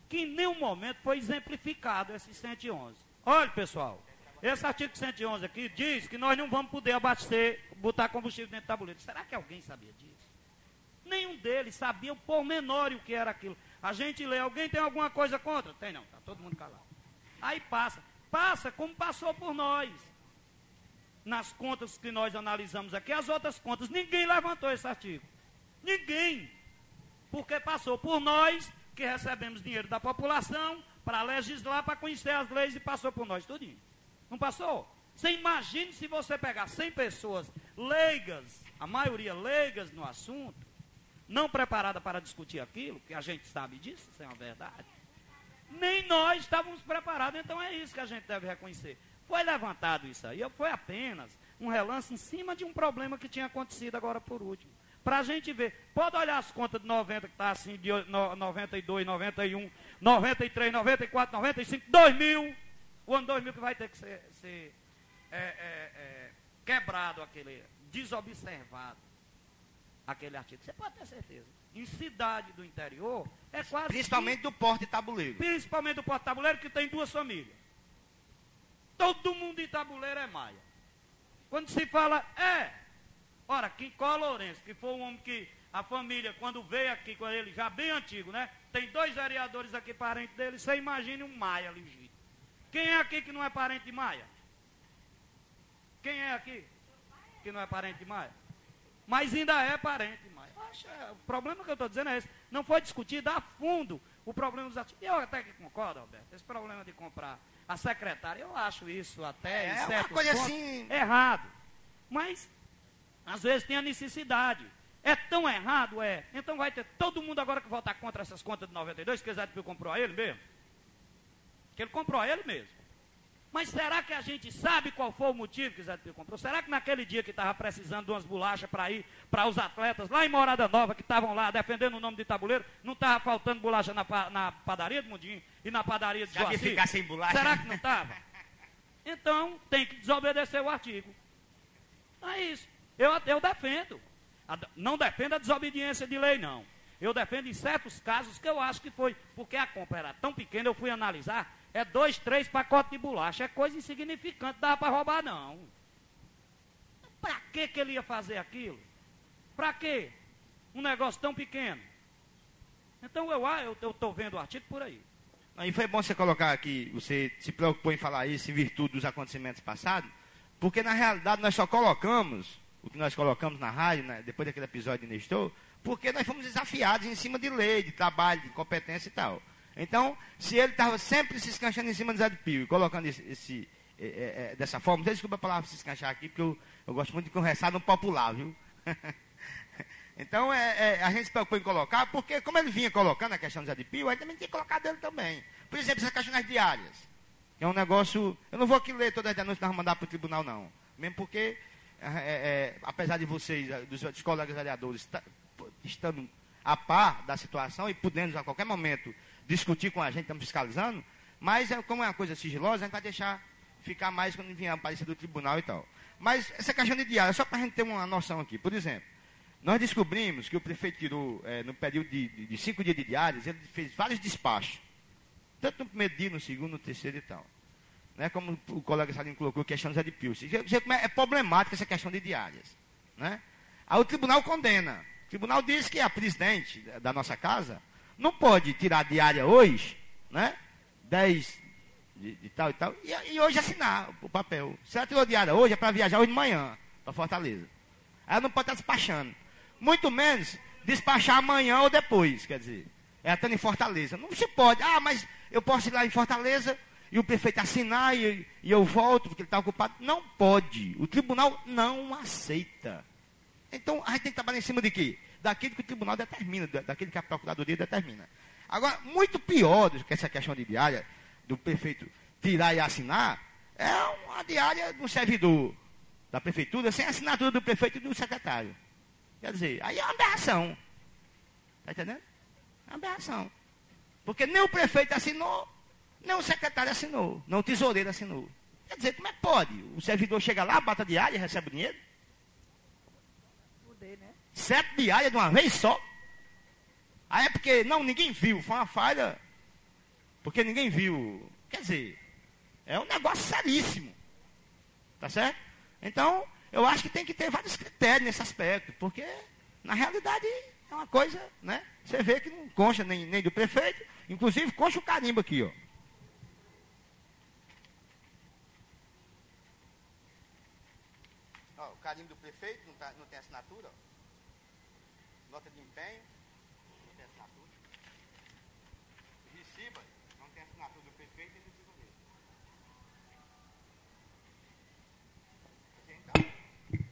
que em nenhum momento foi exemplificado esse 111. Olha, pessoal, esse artigo 111 aqui diz que nós não vamos poder abastecer, botar combustível dentro do tabuleiro. Será que alguém sabia disso? Nenhum deles sabia o pormenor e o que era aquilo. A gente lê, alguém tem alguma coisa contra? Tem não, está todo mundo calado. Aí passa como passou por nós. Nas contas que nós analisamos aqui, as outras contas, ninguém levantou esse artigo. Ninguém. Porque passou por nós, que recebemos dinheiro da população, para legislar, para conhecer as leis, e passou por nós tudinho. Não passou? Você imagine se você pegar 100 pessoas leigas, a maioria leigas no assunto, não preparada para discutir aquilo, que a gente sabe disso, isso é uma verdade. Nem nós estávamos preparados, então é isso que a gente deve reconhecer. Foi levantado isso aí, foi apenas um relance em cima de um problema que tinha acontecido agora por último. Para a gente ver, pode olhar as contas de 90 que está assim, de 92, 91, 93, 94, 95, 2000, o ano 2000 que vai ter que ser quebrado, aquele, desobservado, aquele artigo. Você pode ter certeza. Em cidade do interior, é quase... Principalmente do porte de tabuleiro. Principalmente do porte de tabuleiro, que tem 2 famílias. Todo mundo de tabuleiro é maia. Quando se fala, ora, Quincó Lourenço, que foi um homem que a família, quando veio aqui com ele, já bem antigo, né? Tem 2 vereadores aqui, parentes dele, você imagine um maia legítimo. Quem é aqui que não é parente de maia? Quem é aqui que não é parente de maia? Mas ainda é parente de maia. O problema que eu estou dizendo é esse. Não foi discutido a fundo o problema dos artigos. Eu até que concordo, Alberto, esse problema de comprar a secretária, eu acho isso até, em certo uma coisa ponto, assim... errado. Mas, às vezes, tem a necessidade. É tão errado, Então vai ter todo mundo agora que votar contra essas contas de 92, que o Zé de Pio comprou a ele mesmo. Que ele comprou a ele mesmo. Mas será que a gente sabe qual foi o motivo que o Zé de Pio comprou? Será que naquele dia que estava precisando de umas bolachas para ir para os atletas lá em Morada Nova, que estavam lá defendendo o nome de tabuleiro, não estava faltando bolacha na padaria do Mundinho e na padaria de Joaci? Ficar sem bolacha. Será que não estava? Então, tem que desobedecer o artigo. É isso. Eu defendo. Não defendo a desobediência de lei, não. Eu defendo em certos casos que eu acho que foi, porque a compra era tão pequena, eu fui analisar, 2, 3 pacotes de bolacha, é coisa insignificante, dava para roubar, não. Para que ele ia fazer aquilo? Para quê? Um negócio tão pequeno. Então eu estou vendo o artigo por aí. E foi bom você colocar aqui, você se preocupou em falar isso em virtude dos acontecimentos passados, porque na realidade nós só colocamos o que nós colocamos na rádio, né, depois daquele episódio de Nestor, porque nós fomos desafiados em cima de lei, de trabalho, de competência e tal. Então, se ele estava sempre se escanchando em cima do Zé de Pio e colocando dessa forma, desculpa a palavra se escanchar aqui, porque eu gosto muito de conversar no popular, viu? Então, a gente se preocupou em colocar, porque como ele vinha colocando a questão do Zé de Pio, aí também tinha colocado ele também. Por exemplo, essa questão das diárias. Que é um negócio... Eu não vou aqui ler todas as denúncias que nós vamos mandar para o tribunal, não. Mesmo porque, apesar de vocês, dos colegas vereadores, estando a par da situação e podendo a qualquer momento discutir com a gente, estamos fiscalizando, mas como é uma coisa sigilosa, a gente vai deixar ficar mais quando vier a aparência do tribunal e tal. Mas essa questão de diária, só para a gente ter uma noção aqui. Por exemplo, nós descobrimos que o prefeito tirou, no período de 5 dias de diárias, ele fez vários despachos. Tanto no primeiro dia, no segundo, no terceiro e tal. Né? Como o colega Salim colocou, a questão do Zé de Pio. É problemática essa questão de diárias. Né? Aí o tribunal condena. O tribunal diz que a presidente da nossa casa não pode tirar diária hoje, né? 10 de tal e tal, e hoje assinar o papel. Se ela tirou diária hoje, é para viajar hoje de manhã, para Fortaleza. Aí ela não pode estar despachando. Muito menos despachar amanhã ou depois, quer dizer. Ela está em Fortaleza. Não se pode. Mas eu posso ir lá em Fortaleza e o prefeito assinar e eu volto porque ele está ocupado. Não pode. O tribunal não aceita. Então, a gente tem que trabalhar em cima de quê? Daquilo que o tribunal determina, daquilo que a procuradoria determina. Agora, muito pior do que essa questão de diária, do prefeito tirar e assinar, é uma diária de um servidor da prefeitura sem assinatura do prefeito e do secretário. Quer dizer, aí é uma aberração. Está entendendo? É uma aberração. Porque nem o prefeito assinou, nem o secretário assinou, nem o tesoureiro assinou. Quer dizer, como é que pode? O servidor chega lá, bata a diária e recebe o dinheiro? 7 diárias de uma vez só. Aí é porque, não, ninguém viu, foi uma falha, porque ninguém viu. Quer dizer, é um negócio seríssimo. Tá certo? Então, eu acho que tem que ter vários critérios nesse aspecto, porque, na realidade, é uma coisa, né? Você vê que não consta nem do prefeito, inclusive consta o carimbo aqui, ó. Ó, o carimbo do prefeito não tem assinatura, ó. Nota de empenho, não tem assinatura. Reciba, não tem assinatura do prefeito e reciba mesmo. Então,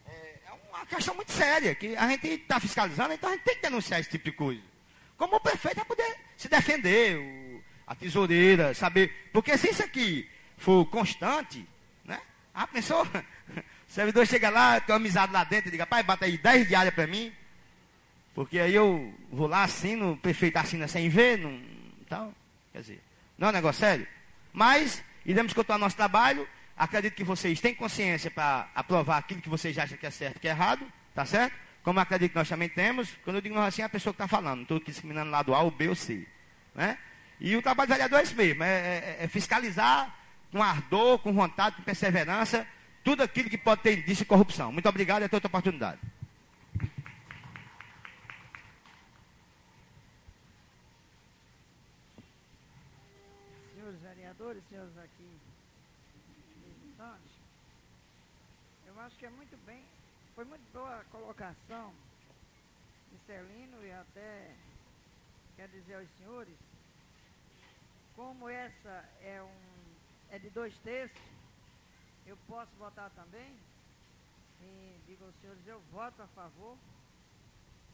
é uma questão muito séria, que a gente está fiscalizando, então a gente tem que denunciar esse tipo de coisa. Como o prefeito vai poder se defender, a tesoureira, saber. Porque se isso aqui for constante, né? A pessoa, o servidor chega lá, tem uma amizade lá dentro, e diz, pai, bata aí 10 diárias para mim, porque aí eu vou lá, assino, o prefeito assina sem ver, não, então, quer dizer, não é um negócio sério. Mas, iremos continuar nosso trabalho, acredito que vocês têm consciência para aprovar aquilo que vocês acham que é certo e que é errado, tá certo? Como eu acredito que nós também temos, quando eu digo nós assim, é a pessoa que está falando, não estou discriminando lado A, ou B ou C, né? E o trabalho do vereador é esse mesmo, é fiscalizar com ardor, com vontade, com perseverança, tudo aquilo que pode ter indício de corrupção. Muito obrigado e até outra oportunidade. Senhores vereadores, senhores aqui visitantes, eu acho que é muito bem, foi muito boa a colocação de Celino e até quer dizer aos senhores, como essa é de 2/3, eu posso votar também, e digo aos senhores, eu voto a favor,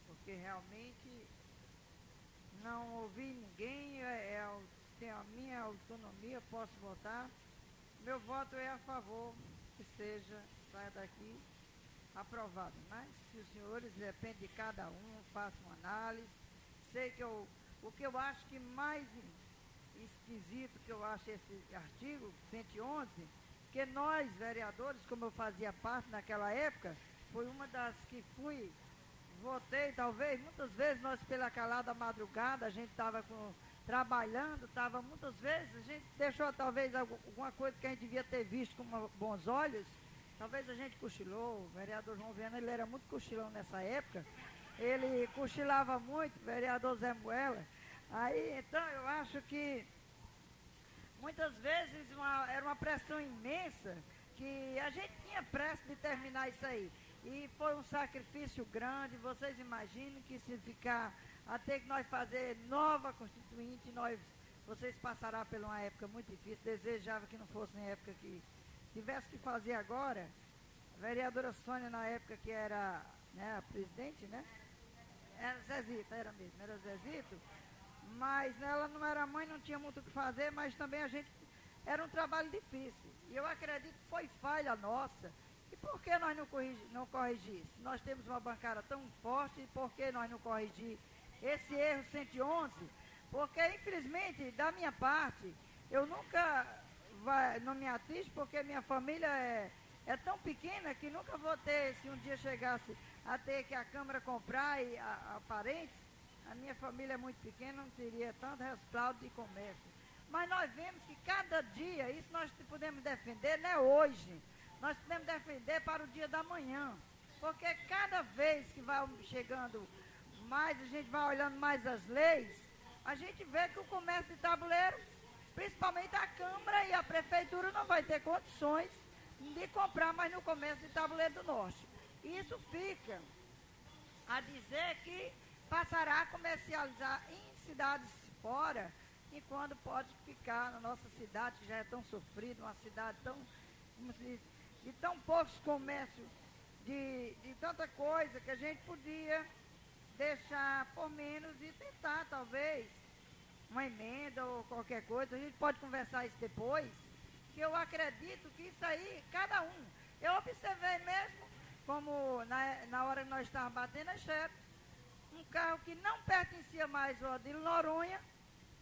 porque realmente não ouvi ninguém, tenho a minha autonomia, posso votar, meu voto é a favor que saia daqui aprovado, mas se os senhores, depende de cada um, façam uma análise, sei que o que eu acho que mais esquisito que eu acho esse artigo 111, que nós, vereadores, como eu fazia parte naquela época, foi uma das que votei, talvez, muitas vezes nós pela calada madrugada, a gente estava trabalhando, muitas vezes, a gente deixou talvez alguma coisa que a gente devia ter visto com bons olhos, talvez a gente cochilou, o vereador João Viana, ele era muito cochilão nessa época, ele cochilava muito, o vereador Zé Muela. Aí, então, eu acho que muitas vezes era uma pressão imensa, que a gente tinha pressa de terminar isso aí. E foi um sacrifício grande, vocês imaginem que se ficar, até que nós fazer nova constituinte, vocês passarão por uma época muito difícil, desejava que não fosse na época que tivesse que fazer agora. A vereadora Sônia, na época que era, né, a presidente, né? Era Zezito, era Zezito. Mas ela não era mãe, não tinha muito o que fazer, mas também era um trabalho difícil. E eu acredito que foi falha nossa. E por que nós não corrigir? Se nós temos uma bancada tão forte, por que nós não corrigir esse erro 111? Porque, infelizmente, da minha parte, eu nunca não me atinge, porque minha família é tão pequena que nunca vou ter, se um dia chegasse a ter que a Câmara comprar e a parentes, a minha família é muito pequena, não teria tanto respaldo de comércio. Mas nós vemos que cada dia, isso nós podemos defender, não é hoje, nós podemos defender para o dia da manhã. Porque cada vez que vai chegando mais, a gente vai olhando mais as leis, a gente vê que o comércio de tabuleiro, principalmente a Câmara e a Prefeitura, não vai ter condições de comprar mais no comércio de tabuleiro do Norte. Isso fica a dizer que passará a comercializar em cidades fora, enquanto pode ficar na nossa cidade, que já é tão sofrida, uma cidade tão, como se diz, de tão poucos comércios, de tanta coisa que a gente podia deixar por menos e tentar, talvez, uma emenda ou qualquer coisa. A gente pode conversar isso depois, que eu acredito que isso aí, cada um. Eu observei mesmo, como na hora que nós estávamos batendo a chefe, um carro que não pertencia mais ao Odilo Noronha,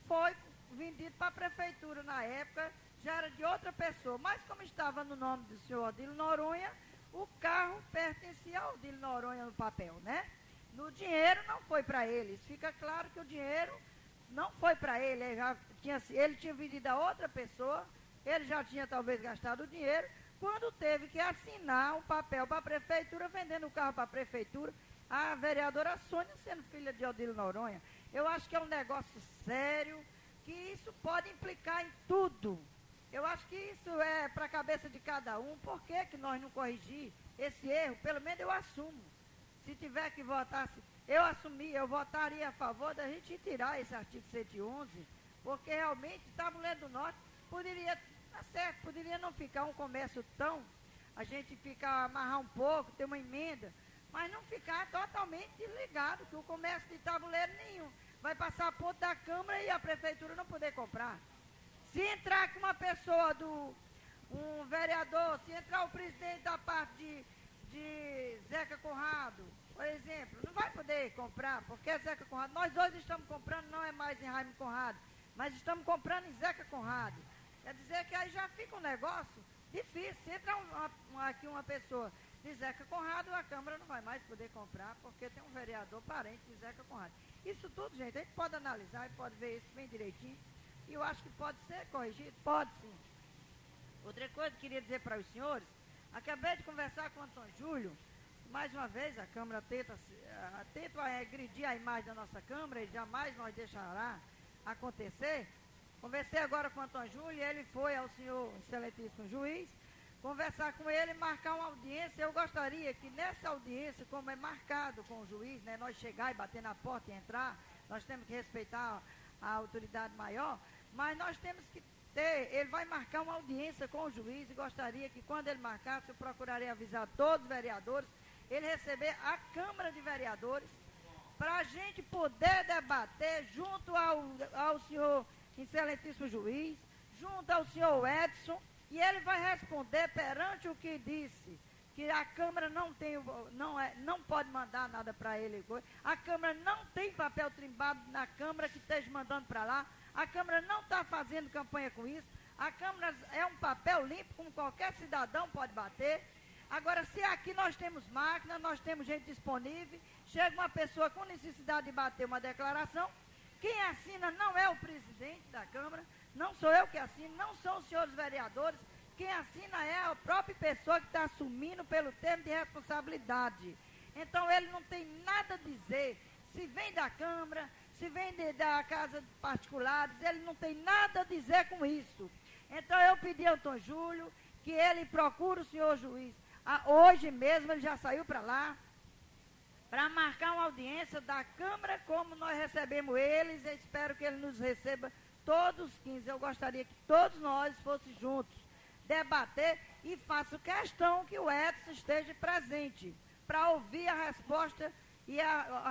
foi vendido para a prefeitura na época, já era de outra pessoa, mas como estava no nome do senhor Odilo Noronha, o carro pertencia ao Odilo Noronha no papel, né? no dinheiro não foi para eles. Fica claro que o dinheiro não foi para ele. Ele tinha vendido a outra pessoa, ele já tinha talvez gastado o dinheiro, quando teve que assinar um papel para a prefeitura, vendendo o carro para a prefeitura, a vereadora Sônia sendo filha de Odilo Noronha. Eu acho que é um negócio sério, que isso pode implicar em tudo. Eu acho que isso é para a cabeça de cada um. Por que nós não corrigir esse erro? Pelo menos eu assumo. Se tiver que votar, eu votaria a favor da gente tirar esse artigo 111, porque realmente Tabuleiro do Norte poderia, tá certo, poderia não ficar um comércio tão, a gente ficar, amarrar um pouco, ter uma emenda, mas não ficar totalmente desligado, que o comércio de Tabuleiro nenhum vai passar a ponto da Câmara e a Prefeitura não poder comprar. Se entrar com uma pessoa um vereador, se entrar o presidente da parte de Zeca Conrado, por exemplo, não vai poder comprar, porque é Zeca Conrado. Nós dois estamos comprando, não é mais em Raimundo Conrado, mas estamos comprando em Zeca Conrado. Quer dizer que aí já fica um negócio difícil. Se entrar aqui uma pessoa de Zeca Conrado, a Câmara não vai mais poder comprar, porque tem um vereador parente de Zeca Conrado. Isso tudo, gente, a gente pode analisar e pode ver isso bem direitinho. E eu acho que pode ser corrigido, pode sim. Outra coisa que queria dizer para os senhores, acabei de conversar com o Antônio Júlio, mais uma vez a Câmara tenta agredir a imagem da nossa Câmara, e jamais nós deixará acontecer. Conversei agora com o Antônio Júlio, e ele foi ao senhor excelentíssimo juiz, conversar com ele, marcar uma audiência. Eu gostaria que nessa audiência, como é marcado com o juiz, né, nós chegar e bater na porta e entrar, nós temos que respeitar a autoridade maior, mas nós temos que ele vai marcar uma audiência com o juiz, e gostaria que quando ele marcasse, eu procuraria avisar todos os vereadores, ele receber a Câmara de Vereadores, para a gente poder debater junto ao senhor excelentíssimo juiz, junto ao senhor Edson, e ele vai responder perante o que disse, que a Câmara não pode mandar nada para ele. A Câmara não tem papel trimbado na Câmara que esteja mandando para lá. A Câmara não está fazendo campanha com isso. A Câmara é um papel limpo, como qualquer cidadão pode bater. Agora, se aqui nós temos máquina, nós temos gente disponível, chega uma pessoa com necessidade de bater uma declaração, quem assina não é o presidente da Câmara, não sou eu que assino, não são os senhores vereadores, quem assina é a própria pessoa que está assumindo pelo termo de responsabilidade. Então, ele não tem nada a dizer, se vem da Câmara, se vem da casa de particulares, ele não tem nada a dizer com isso. Então, eu pedi ao Antônio Júlio que ele procure o senhor juiz. Hoje mesmo ele já saiu para lá, para marcar uma audiência da Câmara, como nós recebemos eles. Eu espero que ele nos receba todos os 15. Eu gostaria que todos nós fôssemos juntos debater, e faço questão que o Edson esteja presente, para ouvir a resposta e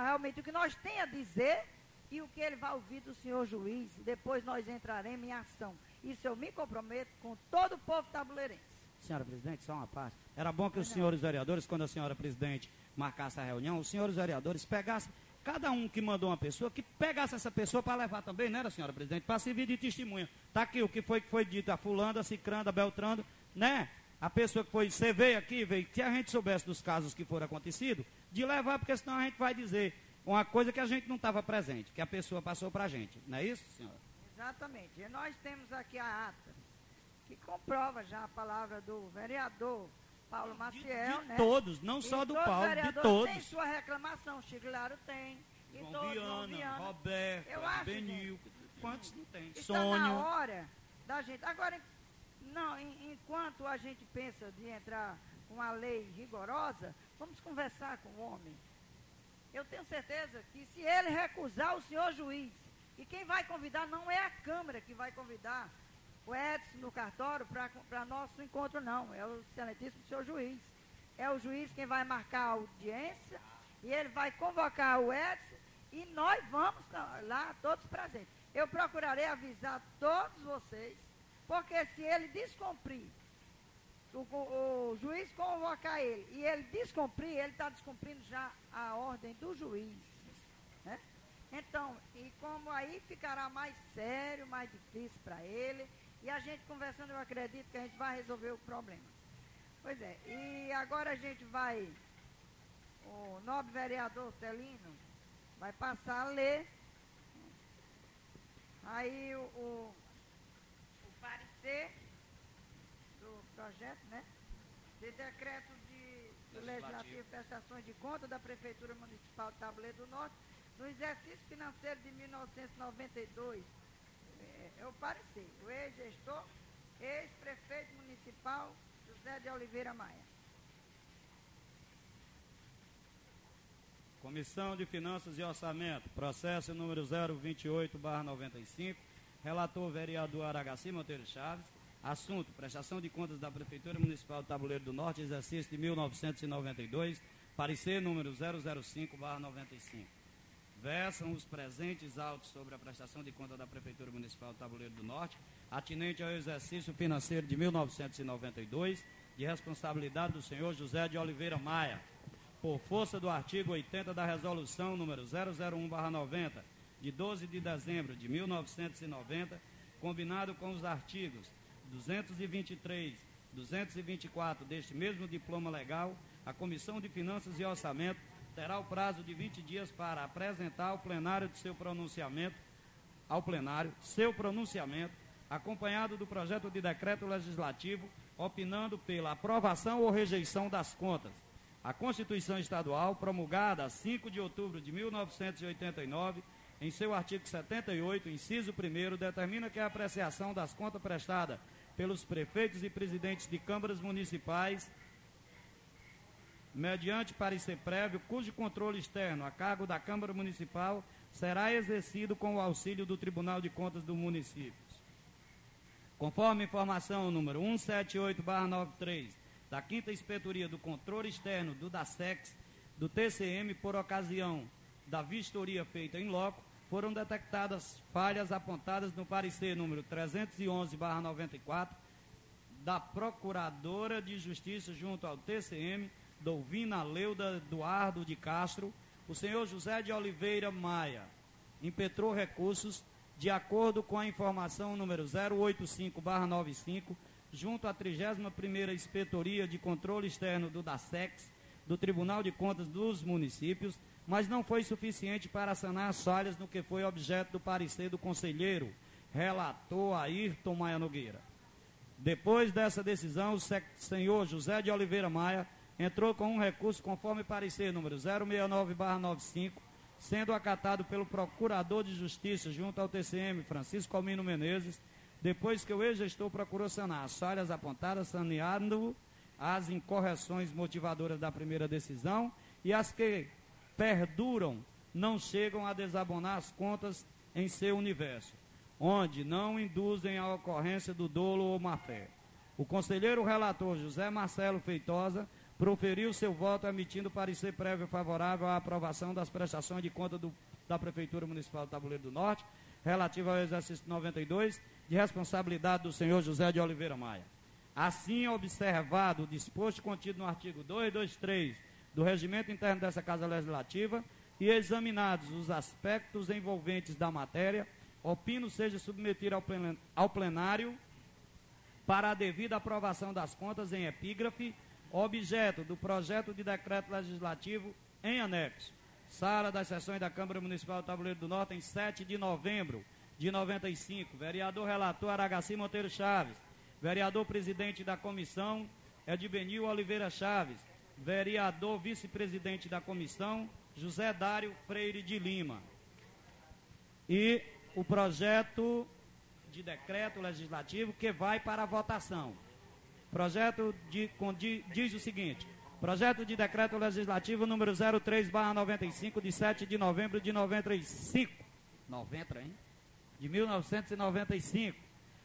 realmente o que nós tem a dizer e o que ele vai ouvir do senhor juiz. Depois nós entraremos em ação. Isso eu me comprometo com todo o povo tabuleirense. Senhora presidente, só uma parte. Era bom que os senhores vereadores, quando a senhora presidente marcasse a reunião, os senhores vereadores pegassem, cada um que mandou uma pessoa, que pegasse essa pessoa para levar também, né, senhora presidente, para servir de testemunha. Está aqui o que foi dito, a fulana, a cicranda, a beltranda, né? A pessoa que foi, você veio aqui, que a gente soubesse dos casos que foram acontecidos, de levar, porque senão a gente vai dizer uma coisa que a gente não estava presente, que a pessoa passou para a gente. Não é isso, senhora? Exatamente. E nós temos aqui a ata, que comprova já a palavra do vereador Paulo Maciel, de todos, não só do Paulo, de todos. Tem sua reclamação, Chico Laro tem. João Viana, Roberto, Benil, quantos não tem? Está na hora da gente. Agora, não, enquanto a gente pensa de entrar com uma lei rigorosa, vamos conversar com o homem. Eu tenho certeza que se ele recusar o senhor juiz, e quem vai convidar não é a Câmara que vai convidar o Edson no cartório para nosso encontro, não. É o excelentíssimo senhor juiz. É o juiz quem vai marcar a audiência, e ele vai convocar o Edson, e nós vamos lá todos presentes. Eu procurarei avisar todos vocês, porque se ele descumprir, o juiz convocar ele, e ele descumprir, ele está descumprindo já a ordem do juiz, né? Então, e como aí ficará mais sério, mais difícil para ele, e a gente conversando, eu acredito que a gente vai resolver o problema. Pois é, e agora a gente vai, o nobre vereador Celino vai passar a ler aí o parecer do projeto, né? De decreto do Legislativo Prestações de Contas da Prefeitura Municipal de Tabuleiro do Norte no exercício financeiro de 1992. É o parecer. O ex-gestor, ex-prefeito municipal José de Oliveira Maia. Comissão de Finanças e Orçamento, processo número 028/95, relator vereador Aragaci Monteiro Chaves, assunto, prestação de contas da Prefeitura Municipal de Tabuleiro do Norte, exercício de 1992, parecer número 005/95. Versam os presentes autos sobre a prestação de contas da Prefeitura Municipal de Tabuleiro do Norte, atinente ao exercício financeiro de 1992, de responsabilidade do senhor José de Oliveira Maia, por força do artigo 80 da Resolução número 001/90, de 12 de dezembro de 1990, combinado com os artigos 223, 224 deste mesmo diploma legal, a Comissão de Finanças e Orçamento terá o prazo de 20 dias para apresentar ao plenário seu pronunciamento, acompanhado do projeto de decreto legislativo, opinando pela aprovação ou rejeição das contas. A Constituição Estadual, promulgada a 5 de outubro de 1989, em seu artigo 78, inciso 1º, determina que a apreciação das contas prestadas pelos prefeitos e presidentes de câmaras municipais, mediante parecer prévio, cujo controle externo a cargo da Câmara Municipal será exercido com o auxílio do Tribunal de Contas do município. Conforme informação número 178/93, da 5ª Inspetoria do Controle Externo do DASEX, do TCM, por ocasião da vistoria feita em loco, foram detectadas falhas apontadas no parecer número 311/94 da Procuradora de Justiça junto ao TCM, Dolvina Leuda Eduardo de Castro. O senhor José de Oliveira Maia impetrou recursos de acordo com a informação número 085/95, junto à 31ª Inspetoria de Controle Externo do DASEX, do Tribunal de Contas dos Municípios, mas não foi suficiente para sanar as falhas no que foi objeto do parecer do conselheiro, relator Ayrton Maia Nogueira. Depois dessa decisão, o senhor José de Oliveira Maia entrou com um recurso conforme parecer número 069/95, sendo acatado pelo Procurador de Justiça junto ao TCM, Francisco Almino Menezes, depois que o ex-gestor procurou sanar as falhas apontadas, saneando as incorreções motivadoras da primeira decisão, e as que perduram não chegam a desabonar as contas em seu universo, onde não induzem a ocorrência do dolo ou má-fé. O conselheiro relator José Marcelo Feitosa proferiu seu voto emitindo parecer prévio favorável à aprovação das prestações de conta da Prefeitura Municipal de Tabuleiro do Norte, relativa ao exercício 92, de responsabilidade do senhor José de Oliveira Maia. Assim, observado o disposto contido no artigo 223 do Regimento Interno dessa Casa Legislativa e examinados os aspectos envolventes da matéria, opino seja submetido ao plenário para a devida aprovação das contas em epígrafe, objeto do projeto de decreto legislativo em anexo. Sala das Sessões da Câmara Municipal de Tabuleiro do Norte, em 7 de novembro de 95. Vereador relator Aragaci Monteiro Chaves. Vereador presidente da comissão Edbenil Oliveira Chaves. Vereador vice-presidente da comissão José Dário Freire de Lima. E o projeto de decreto legislativo que vai para a votação. Projeto diz o seguinte: projeto de decreto legislativo número 03/95, de 7 de novembro de 95. 90, hein? De 1995.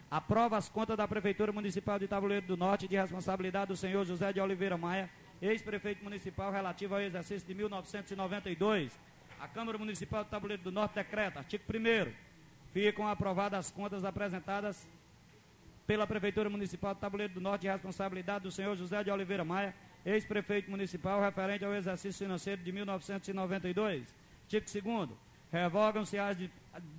Aprova as contas da Prefeitura Municipal de Tabuleiro do Norte de responsabilidade do senhor José de Oliveira Maia, ex-prefeito municipal, relativo ao exercício de 1992. A Câmara Municipal de Tabuleiro do Norte decreta, artigo 1º, ficam aprovadas as contas apresentadas pela Prefeitura Municipal de Tabuleiro do Norte de responsabilidade do senhor José de Oliveira Maia, ex-prefeito municipal, referente ao exercício financeiro de 1992. Artigo 2º, revogam-se as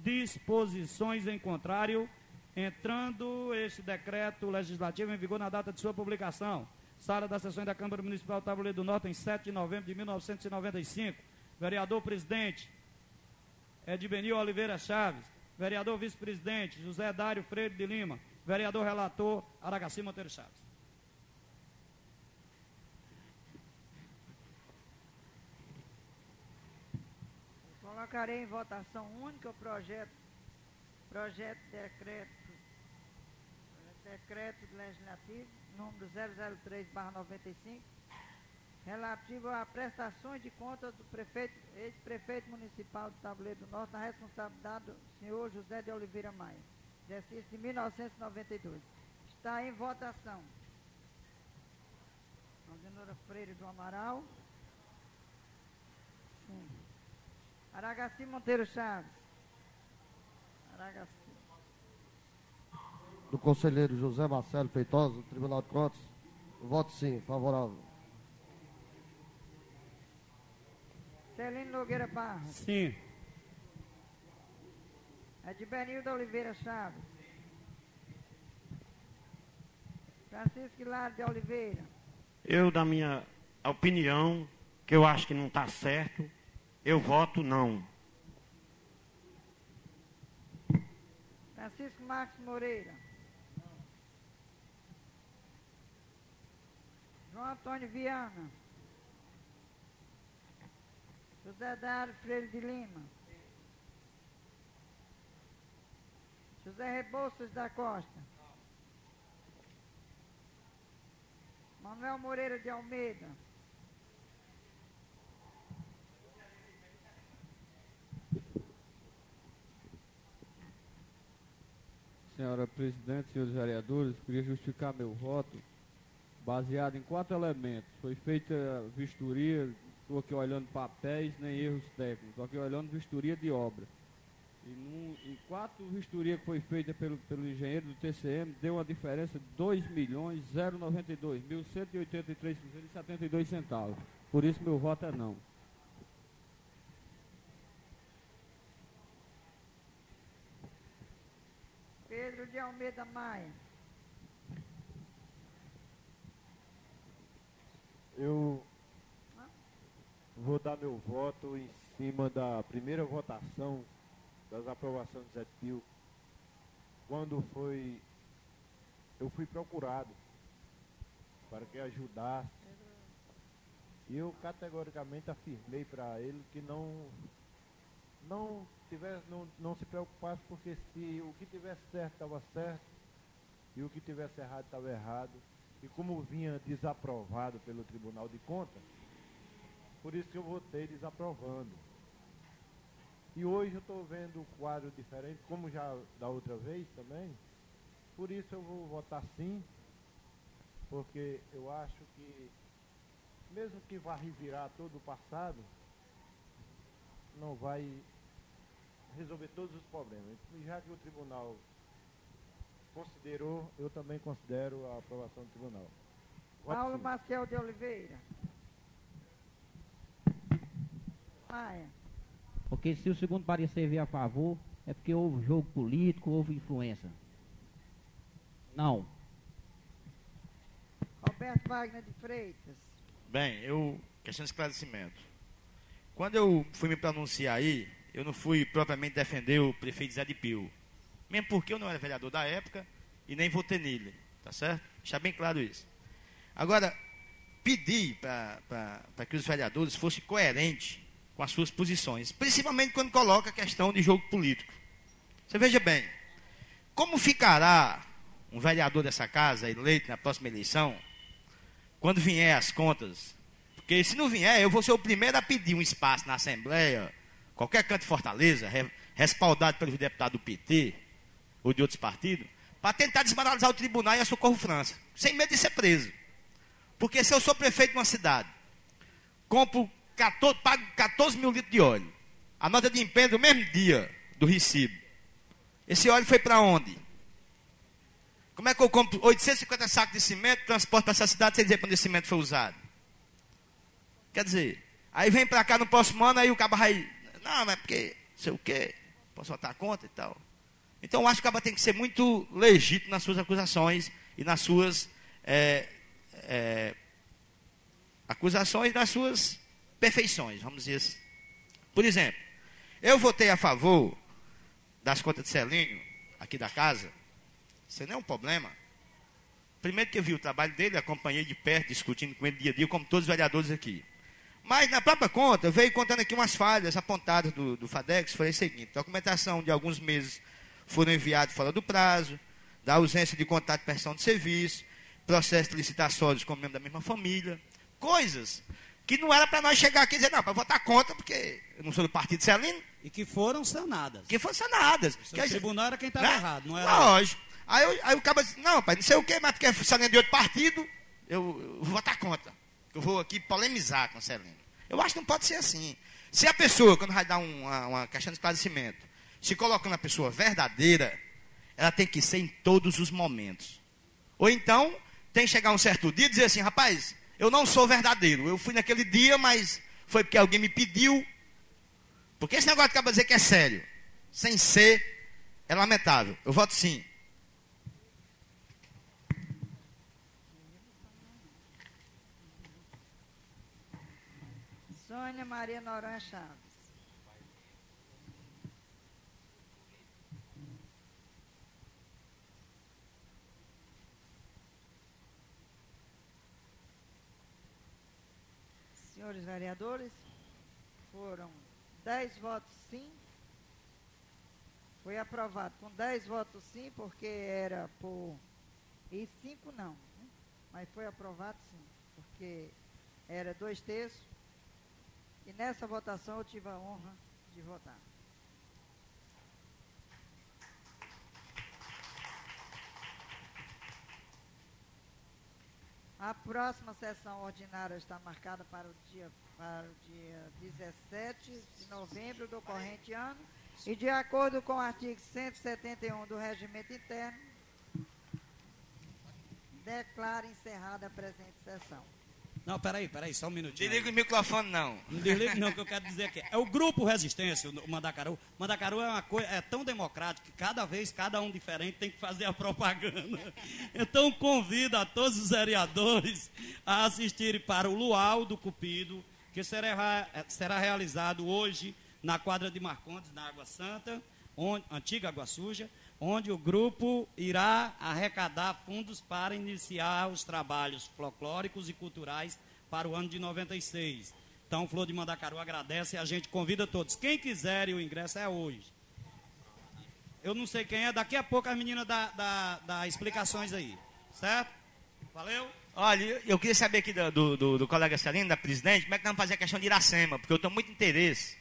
disposições em contrário, entrando este decreto legislativo em vigor na data de sua publicação. Sala das Sessões da Câmara Municipal Tabuleiro do Norte, em 7 de novembro de 1995. Vereador presidente, Edbenil Oliveira Chaves. Vereador vice-presidente, José Dário Freire de Lima. Vereador relator, Aragaci Monteiro Chaves. Colocarei em votação única o projeto decreto legislativo número 003/95, relativo a prestações de contas do ex-prefeito municipal de Tabuleiro do Norte, na responsabilidade do senhor José de Oliveira Maia, exercício de 1992. Está em votação. Alzenora Freire do Amaral. Sim. Aragaci Monteiro Chaves. Aragaci. Do conselheiro José Marcelo Feitosa, do Tribunal de Contas. Voto sim, favorável. Celino Nogueira Barros. Sim. Edbenildo Oliveira Chaves. Francisco Hilário de Oliveira. Eu, da minha opinião, que eu acho que não está certo, eu voto não. Francisco Marcos Moreira. João Antônio Viana. José Dário Freire de Lima. José Rebouças da Costa. Manuel Moreira de Almeida. Senhora presidente, senhores vereadores, queria justificar meu voto baseado em 4 elementos. Foi feita vistoria, estou aqui olhando papéis, nem erros técnicos, estou aqui olhando vistoria de obra. Em 4 vistorias que foi feita pelo engenheiro do TCM, deu uma diferença de R$2.092.183,72. Por isso meu voto é não. Pedro de Almeida Maia. Eu vou dar meu voto em cima da primeira votação das aprovações do Zé Pio, quando eu fui procurado para que ajudasse, e eu categoricamente afirmei para ele que não se preocupasse, porque se o que tivesse certo estava certo e o que tivesse errado estava errado, e como vinha desaprovado pelo Tribunal de Contas, por isso que eu votei desaprovando. E hoje eu estou vendo um quadro diferente, como já da outra vez também, por isso eu vou votar sim, porque eu acho que, mesmo que vá revirar todo o passado, não vai resolver todos os problemas. E já que o tribunal considerou, eu também considero a aprovação do tribunal. Voto Paulo sim. Maciel de Oliveira. Maia. Porque se o segundo parecer vier a favor, é porque houve jogo político, houve influência. Não. Roberto Wagner de Freitas. Bem, questão de esclarecimento. Quando eu fui me pronunciar aí, eu não fui propriamente defender o prefeito Zé de Pio. Mesmo porque eu não era vereador da época e nem votei nele, tá certo? Deixar bem claro isso. Agora, pedir para que os vereadores fossem coerentes com as suas posições, principalmente quando coloca a questão de jogo político. Você veja bem, como ficará um vereador dessa casa eleito na próxima eleição, quando vier as contas? Porque se não vier, eu vou ser o primeiro a pedir um espaço na Assembleia, qualquer canto de Fortaleza, respaldado pelos deputados do PT ou de outros partidos, para tentar desmoralizar o tribunal e a Socorro França, sem medo de ser preso. Porque se eu sou prefeito de uma cidade, pago 14 mil litros de óleo, a nota de empenho do mesmo dia do recibo, esse óleo foi para onde? Como é que eu compro 850 sacos de cimento, transporto para essa cidade sem dizer para onde esse cimento foi usado? Quer dizer, aí vem para cá no próximo ano, aí o cabo vai, não, mas porque, sei o quê, posso botar conta e tal. Então eu acho que o cabo tem que ser muito legítimo nas suas acusações e nas suas acusações das suas perfeições, vamos dizer assim. Por exemplo, eu votei a favor das contas de Celínio, aqui da casa, isso não é um problema. Primeiro que eu vi o trabalho dele, acompanhei de perto, discutindo com ele dia a dia, como todos os vereadores aqui. Mas na própria conta, veio contando aqui umas falhas apontadas do FADEX, foi o seguinte: documentação de alguns meses foram enviados fora do prazo, da ausência de contrato de prestação de serviço, processo de licitações com membro da mesma família, coisas que não era para nós chegar aqui e dizer, não, para votar contra, porque eu não sou do partido Celino. E que foram sanadas. Que foram sanadas. O tribunal era quem estava errado, não era? Lógico. Aí o cara disse, não, pai, não sei o quê, mas porque é Celino de outro partido, eu vou votar contra. Eu vou aqui polemizar com o Celino. Eu acho que não pode ser assim. Se a pessoa, quando vai dar uma questão de esclarecimento, se colocando a pessoa verdadeira, ela tem que ser em todos os momentos. Ou então, tem que chegar um certo dia e dizer assim, rapaz, eu não sou verdadeiro. Eu fui naquele dia, mas foi porque alguém me pediu. Porque esse negócio acaba de dizer que é sério. Sem ser, é lamentável. Eu voto sim. Sônia Maria Noronha Chaves. Senhores vereadores, foram 10 votos sim. Foi aprovado com 10 votos sim, porque era por... E 5 não, né? Mas foi aprovado sim, porque era 2/3. E nessa votação eu tive a honra de votar. A próxima sessão ordinária está marcada para o dia 17 de novembro do corrente ano e, de acordo com o artigo 171 do Regimento Interno, declaro encerrada a presente sessão. Não, peraí, só um minutinho. Desliga o microfone, não. Não desliga, não, que eu quero dizer aqui. É o Grupo Resistência, o Mandacaru. Mandacaru é uma coisa, é tão democrático que cada vez, cada um diferente tem que fazer a propaganda. Então, convido a todos os vereadores a assistirem para o Luau do Cupido, que será realizado hoje na quadra de Marcondes, na Água Santa, antiga Água Suja, onde o grupo irá arrecadar fundos para iniciar os trabalhos folclóricos e culturais para o ano de 96. Então, o Flor de Mandacaru agradece e a gente convida todos. Quem quiser, o ingresso é hoje. Eu não sei quem é, daqui a pouco as meninas dá explicações aí. Certo? Valeu? Olha, eu queria saber aqui do colega Celino, da presidente, como é que nós vamos fazer a questão de Iracema, porque eu tenho muito interesse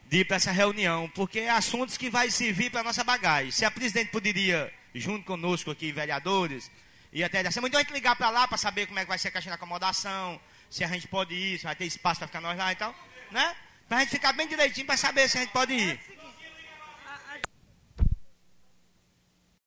de ir para essa reunião, porque é assuntos que vai servir para a nossa bagagem. Se a presidente poderia, junto conosco aqui, vereadores, e até Iracema, então a gente ligar para lá para saber como é que vai ser a questão da acomodação, se a gente pode ir, se vai ter espaço para ficar nós lá e tal, né? Para a gente ficar bem direitinho para saber se a gente pode ir.